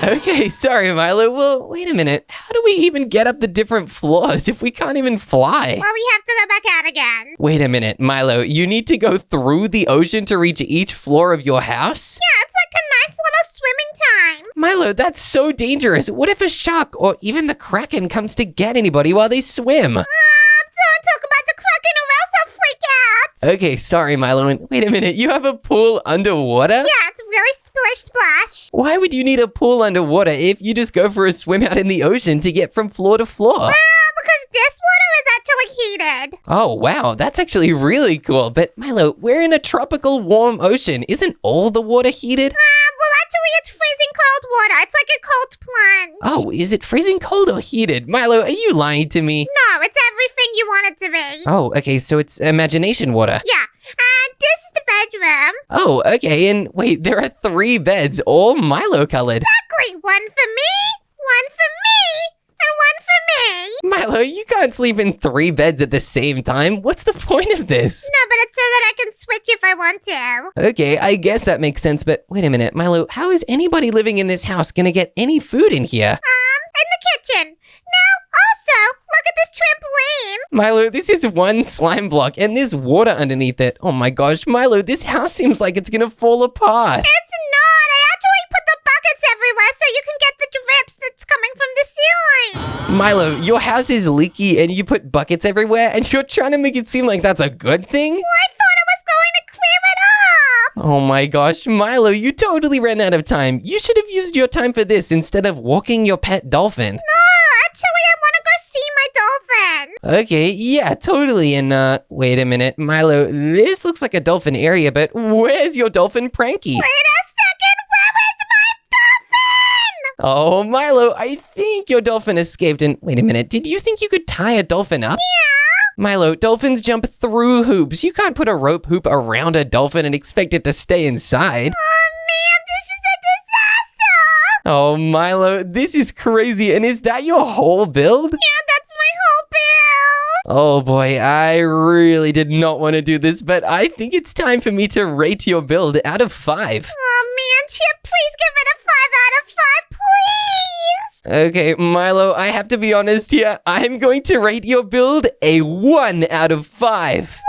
business. Okay, sorry, Milo. Well, wait a minute. How do we even get up the different floors if we can't even fly? Well, we have to go back out again. Wait a minute, Milo. You need to go through the ocean to reach each floor of your house? Yeah, it's like a nice little swimming time. Milo, that's so dangerous. What if a shark or even the Kraken comes to get anybody while they swim? Don't talk about the Kraken or else I'll freak out. Okay, sorry, Milo. And wait a minute, you have a pool underwater? Yeah, it's really really splish splash. Why would you need a pool underwater if you just go for a swim out in the ocean to get from floor to floor? Because this water is actually heated. Oh, wow, that's actually really cool. But Milo, we're in a tropical warm ocean. Isn't all the water heated? Well, actually, it's freezing cold water. It's like a cold plunge. Oh, is it freezing cold or heated? Milo, are you lying to me? No, it's everything you want it to be. Oh, okay, so it's imagination water. Yeah, and this is the bedroom. Oh, okay, and wait, there are 3 beds, all Milo colored. Exactly. One for me, one for me, and one for me. Milo, you can't sleep in 3 beds at the same time. What's the point of this? No, but it's so that I can switch if I want to. Okay, I guess that makes sense, but wait a minute, Milo, how is anybody living in this house gonna get any food in here? In the kitchen. Now, also, look at this trampoline. Milo, this is one slime block and there's water underneath it. Oh my gosh, Milo, this house seems like it's gonna fall apart. It's not. I actually put the buckets everywhere so you can get the drips that's coming from the ceiling. Milo, your house is leaky and you put buckets everywhere and you're trying to make it seem like that's a good thing? Well, I thought I was going to clear it up. Oh my gosh, Milo, you totally ran out of time. You should have used your time for this instead of walking your pet dolphin. No, actually, I want to go see my dolphin. Okay, yeah, totally. And wait a minute, Milo, this looks like a dolphin area, but where's your dolphin Pranky? Wait a second, where is my dolphin? Oh, Milo, I think your dolphin escaped. And wait a minute, did you think you could tie a dolphin up? Yeah. Milo, dolphins jump through hoops. You can't put a rope hoop around a dolphin and expect it to stay inside. Oh, man, this is a disaster. Oh, Milo, this is crazy. And is that your whole build? Yeah, that's my whole build. Oh boy, I really did not want to do this, but I think it's time for me to rate your build out of 5. Oh, man, Chip, please give it a 5 out of 5, please. Okay, Milo, I have to be honest here. I'm going to rate your build a 1 out of 5.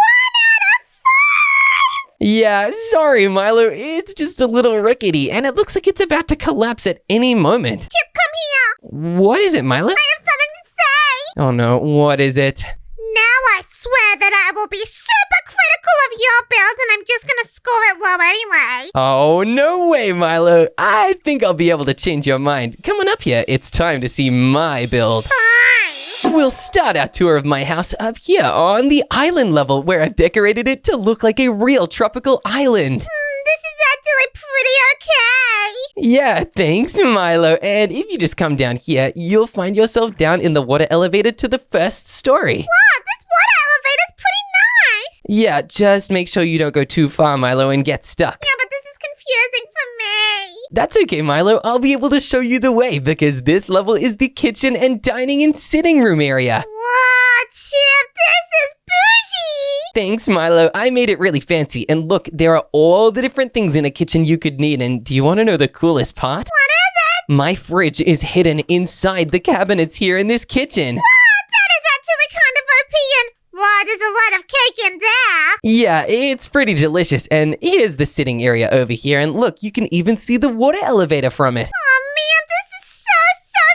Yeah, sorry, Milo. It's just a little rickety, and it looks like it's about to collapse at any moment. Chip, come here. What is it, Milo? I have something to say. Oh no, what is it? Now I swear that I will be super critical of your build, and I'm just gonna score it low anyway. Oh, no way, Milo. I think I'll be able to change your mind. Come on up here. It's time to see my build. Fine. We'll start our tour of my house up here on the island level, where I've decorated it to look like a real tropical island. This is actually pretty okay. Yeah, thanks, Milo. And if you just come down here, you'll find yourself down in the water elevator to the first story. Wow, this water elevator's pretty nice. Yeah, just make sure you don't go too far, Milo, and get stuck. Yeah, but this is confusing for me. That's okay, Milo. I'll be able to show you the way because this level is the kitchen and dining and sitting room area. Wow, Chip, this is bougie. Thanks, Milo. I made it really fancy. And look, there are all the different things in a kitchen you could need. And do you want to know the coolest part? What is it? My fridge is hidden inside the cabinets here in this kitchen. Wow, that is actually kind of OP, and wow, there's a lot of cake in there. Yeah, it's pretty delicious. And here's the sitting area over here. And look, you can even see the water elevator from it. Oh man, this is so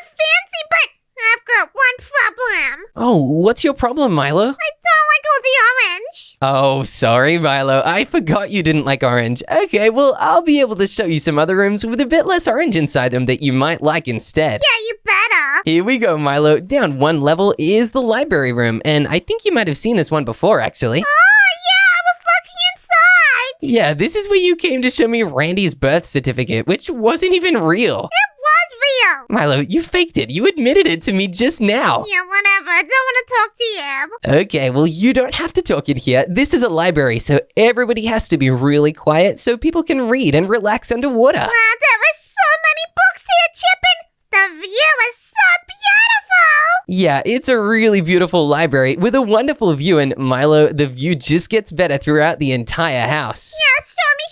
fancy, but I've got one problem. Oh, what's your problem, Milo? I don't like all the orange. Oh, sorry, Milo. I forgot you didn't like orange. Okay, well, I'll be able to show you some other rooms with a bit less orange inside them that you might like instead. Yeah, you better. Here we go, Milo. Down one level is the library room, and I think you might have seen this one before, actually. Oh yeah, I was looking inside. Yeah, this is where you came to show me Randy's birth certificate, which wasn't even real. It was real. Milo, you faked it. You admitted it to me just now. Yeah, whatever. I don't want to talk to you. Okay, well, you don't have to talk in here. This is a library, so everybody has to be really quiet so people can read and relax underwater. Wow, there are so many books here, Chip, and the view is so beautiful. Yeah, it's a really beautiful library with a wonderful view, and Milo, the view just gets better throughout the entire house. Yeah, show me.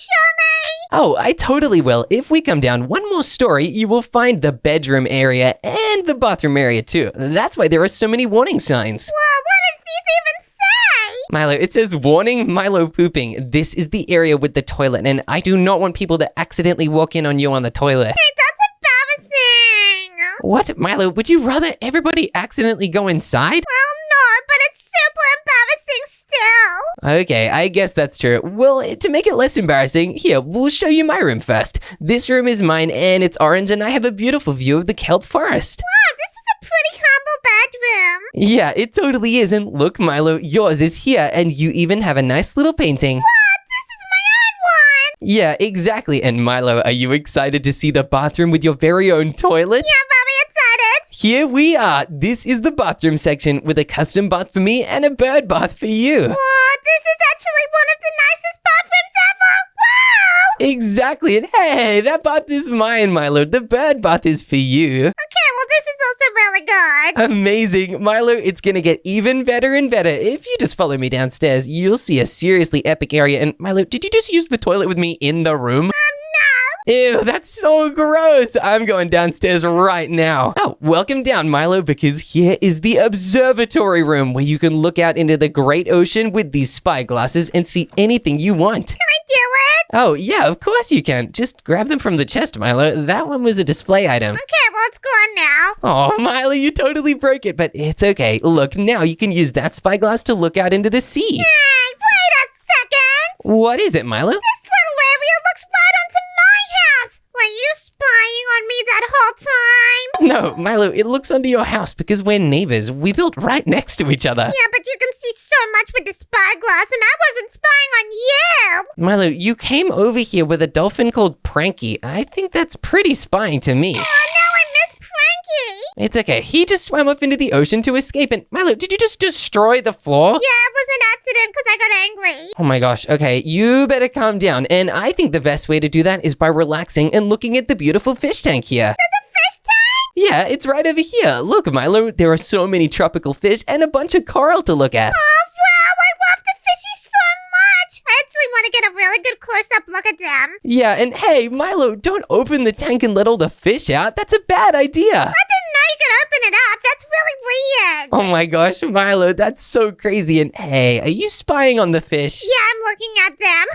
Oh, I totally will. If we come down one more story, you will find the bedroom area and the bathroom area too. That's why there are so many warning signs. Whoa, what does these even say? Milo, it says warning, Milo pooping. This is the area with the toilet, and I do not want people to accidentally walk in on you on the toilet. Hey, that's embarrassing. What? Milo, would you rather everybody accidentally go inside? Well, no, but it's super embarrassing still. Okay, I guess that's true. Well, to make it less embarrassing, here, we'll show you my room first. This room is mine and it's orange and I have a beautiful view of the kelp forest. Wow, this is a pretty humble bedroom. Yeah, it totally is. And look, Milo, yours is here and you even have a nice little painting. What? This is my own one. Yeah, exactly. And Milo, are you excited to see the bathroom with your very own toilet? Yeah, very excited. Here we are. This is the bathroom section with a custom bath for me and a bird bath for you. Whoa, this is actually one of the nicest bathrooms ever. Wow. Exactly. And hey, that bath is mine, Milo. The bird bath is for you. Okay, well, this is also really good. Amazing. Milo, it's going to get even better and better. If you just follow me downstairs, you'll see a seriously epic area. And Milo, did you just use the toilet with me in the room? No. Ew, that's so gross. I'm going downstairs right now. Oh, welcome down, Milo, because here is the observatory room where you can look out into the great ocean with these spy glasses and see anything you want. Can I do it? Oh, yeah, of course you can. Just grab them from the chest, Milo. That one was a display item. Okay, well, it's gone now. Oh, Milo, you totally broke it, but it's okay. Look, now you can use that spyglass to look out into the sea. Hey, wait a second. What is it, Milo? This little area looks right onto my house. Were you spying on me that whole time? No, Milo, it looks under your house because we're neighbors. We built right next to each other. Yeah, but you can see so much with the spyglass, and I wasn't spying on you. Milo, you came over here with a dolphin called Pranky. I think that's pretty spying to me. Oh, now I miss Frankie. It's okay. He just swam off into the ocean to escape. And Milo, did you just destroy the floor? Yeah, it was an accident because I got angry. Oh my gosh. Okay, you better calm down. And I think the best way to do that is by relaxing and looking at the beautiful fish tank here. There's a fish tank? Yeah, it's right over here. Look, Milo, there are so many tropical fish and a bunch of coral to look at. Oh, wow, I love the fishies so much. I actually want to get a really good close-up look at them. Yeah, and hey, Milo, don't open the tank and let all the fish out. That's a bad idea. I didn't know you could open it up. That's really weird. Oh my gosh, Milo, that's so crazy. And hey, are you spying on the fish? Yeah, I'm looking at them.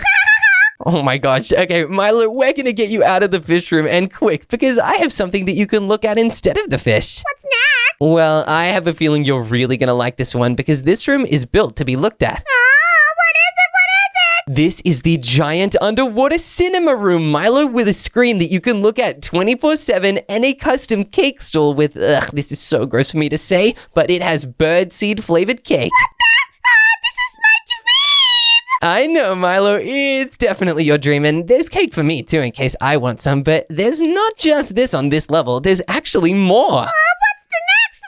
Oh my gosh. Okay, Milo, we're gonna get you out of the fish room and quick because I have something that you can look at instead of the fish. What's next? Well, I have a feeling you're really gonna like this one because this room is built to be looked at. Oh, what is it? What is it? This is the giant underwater cinema room, Milo, with a screen that you can look at 24/7 and a custom cake stall with, this is so gross for me to say, but it has birdseed flavored cake. This is my dream. I know, Milo, it's definitely your dream, and there's cake for me too in case I want some, but there's not just this on this level, there's actually more. What's the next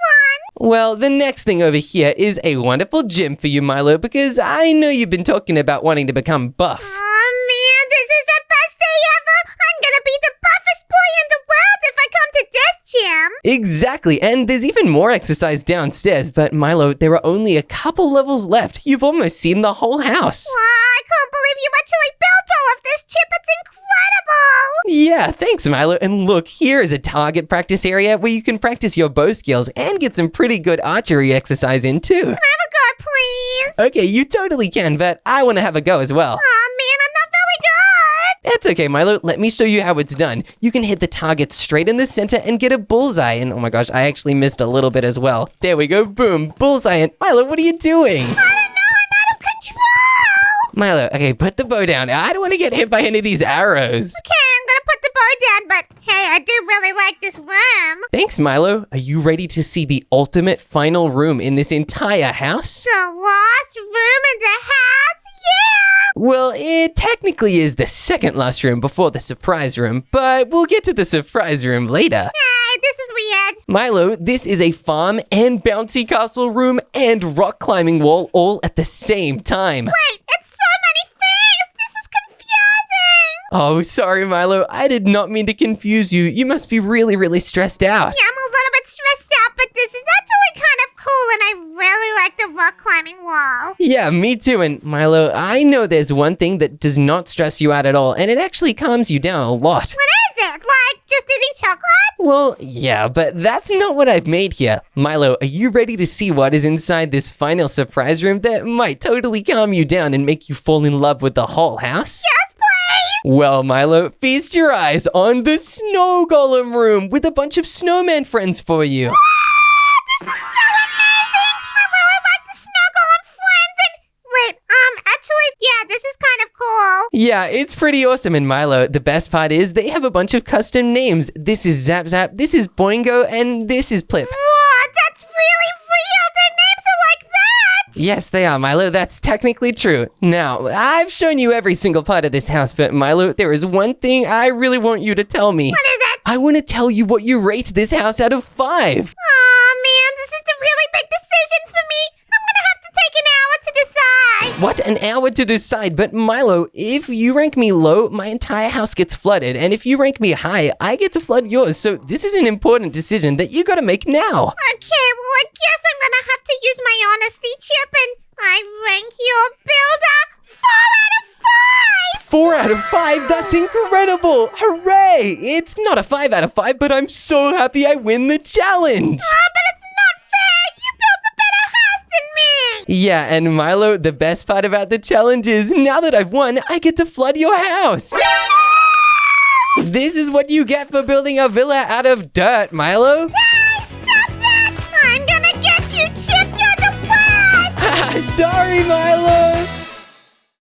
one? Well, the next thing over here is a wonderful gym for you, Milo, because I know you've been talking about wanting to become buff. Oh, man, this is the best day ever. I'm gonna be the buffest boy in the world if I come to this gym. Exactly, and there's even more exercise downstairs, but Milo, there are only a couple levels left. You've almost seen the whole house. Wow, I can't believe you actually built all of this, Chip. It's incredible. Yeah, thanks, Milo. And look, here is a target practice area where you can practice your bow skills and get some pretty good archery exercise in too. Can I have a go, please? Okay, you totally can, but I want to have a go as well. Oh, man, I'm not very good. It's okay, Milo. Let me show you how it's done. You can hit the target straight in the center and get a bullseye. And oh my gosh, I actually missed a little bit as well. There we go. Boom. Bullseye. And Milo, what are you doing? I don't know. I'm out of control. Milo, okay, put the bow down. I don't want to get hit by any of these arrows. Okay, I'm gonna put the bow down, but hey, I do really like this room. Thanks, Milo. Are you ready to see the ultimate final room in this entire house? The last room in the house? Yeah! Well, it technically is the second last room before the surprise room, but we'll get to the surprise room later. Hey, this is weird. Milo, this is a farm and bouncy castle room and rock climbing wall all at the same time. Wait, it's so many things. This is confusing. Oh, sorry, Milo. I did not mean to confuse you. You must be really, really stressed out. Yeah, I'm a little bit stressed out, but this is actually kind of cool, and I really like the rock climbing wall. Yeah, me too. And Milo, I know there's one thing that does not stress you out at all, and it actually calms you down a lot. What is it? Like just eating chocolate? Well, yeah, but that's not what I've made here. Milo, are you ready to see what is inside this final surprise room that might totally calm you down and make you fall in love with the whole house? Yes, please. Well, Milo, feast your eyes on the snow golem room with a bunch of snowman friends for you. This is so amazing. I really like the snow golem friends, and wait, Yeah, it's pretty awesome. And Milo, the best part is they have a bunch of custom names. This is Zap Zap, this is Boingo, and this is Plip. What? That's really real. Their names are like that. Yes, they are, Milo. That's technically true. Now, I've shown you every single part of this house, but Milo, there is one thing I really want you to tell me. What is it? I want to tell you what you rate this house out of 5. Aw, man, this is a really big decision for me. I'm gonna have to take an hour to decide. What? An hour to decide? But Milo, if you rank me low, my entire house gets flooded. And if you rank me high, I get to flood yours. So this is an important decision that you gotta make now. Okay, well, I guess I'm gonna have to use my honesty chip, and I rank your builder 4 out of 5. 4 out of 5? That's incredible! Hooray! It's not a 5 out of 5, but I'm so happy I win the challenge! But it's not fair. You built a better house than me. Yeah, and Milo, the best part about the challenge is, now that I've won, I get to flood your house! This is what you get for building a villa out of dirt, Milo! Hey, stop that. I'm gonna get you, Chip. You're the worst. Sorry, Milo!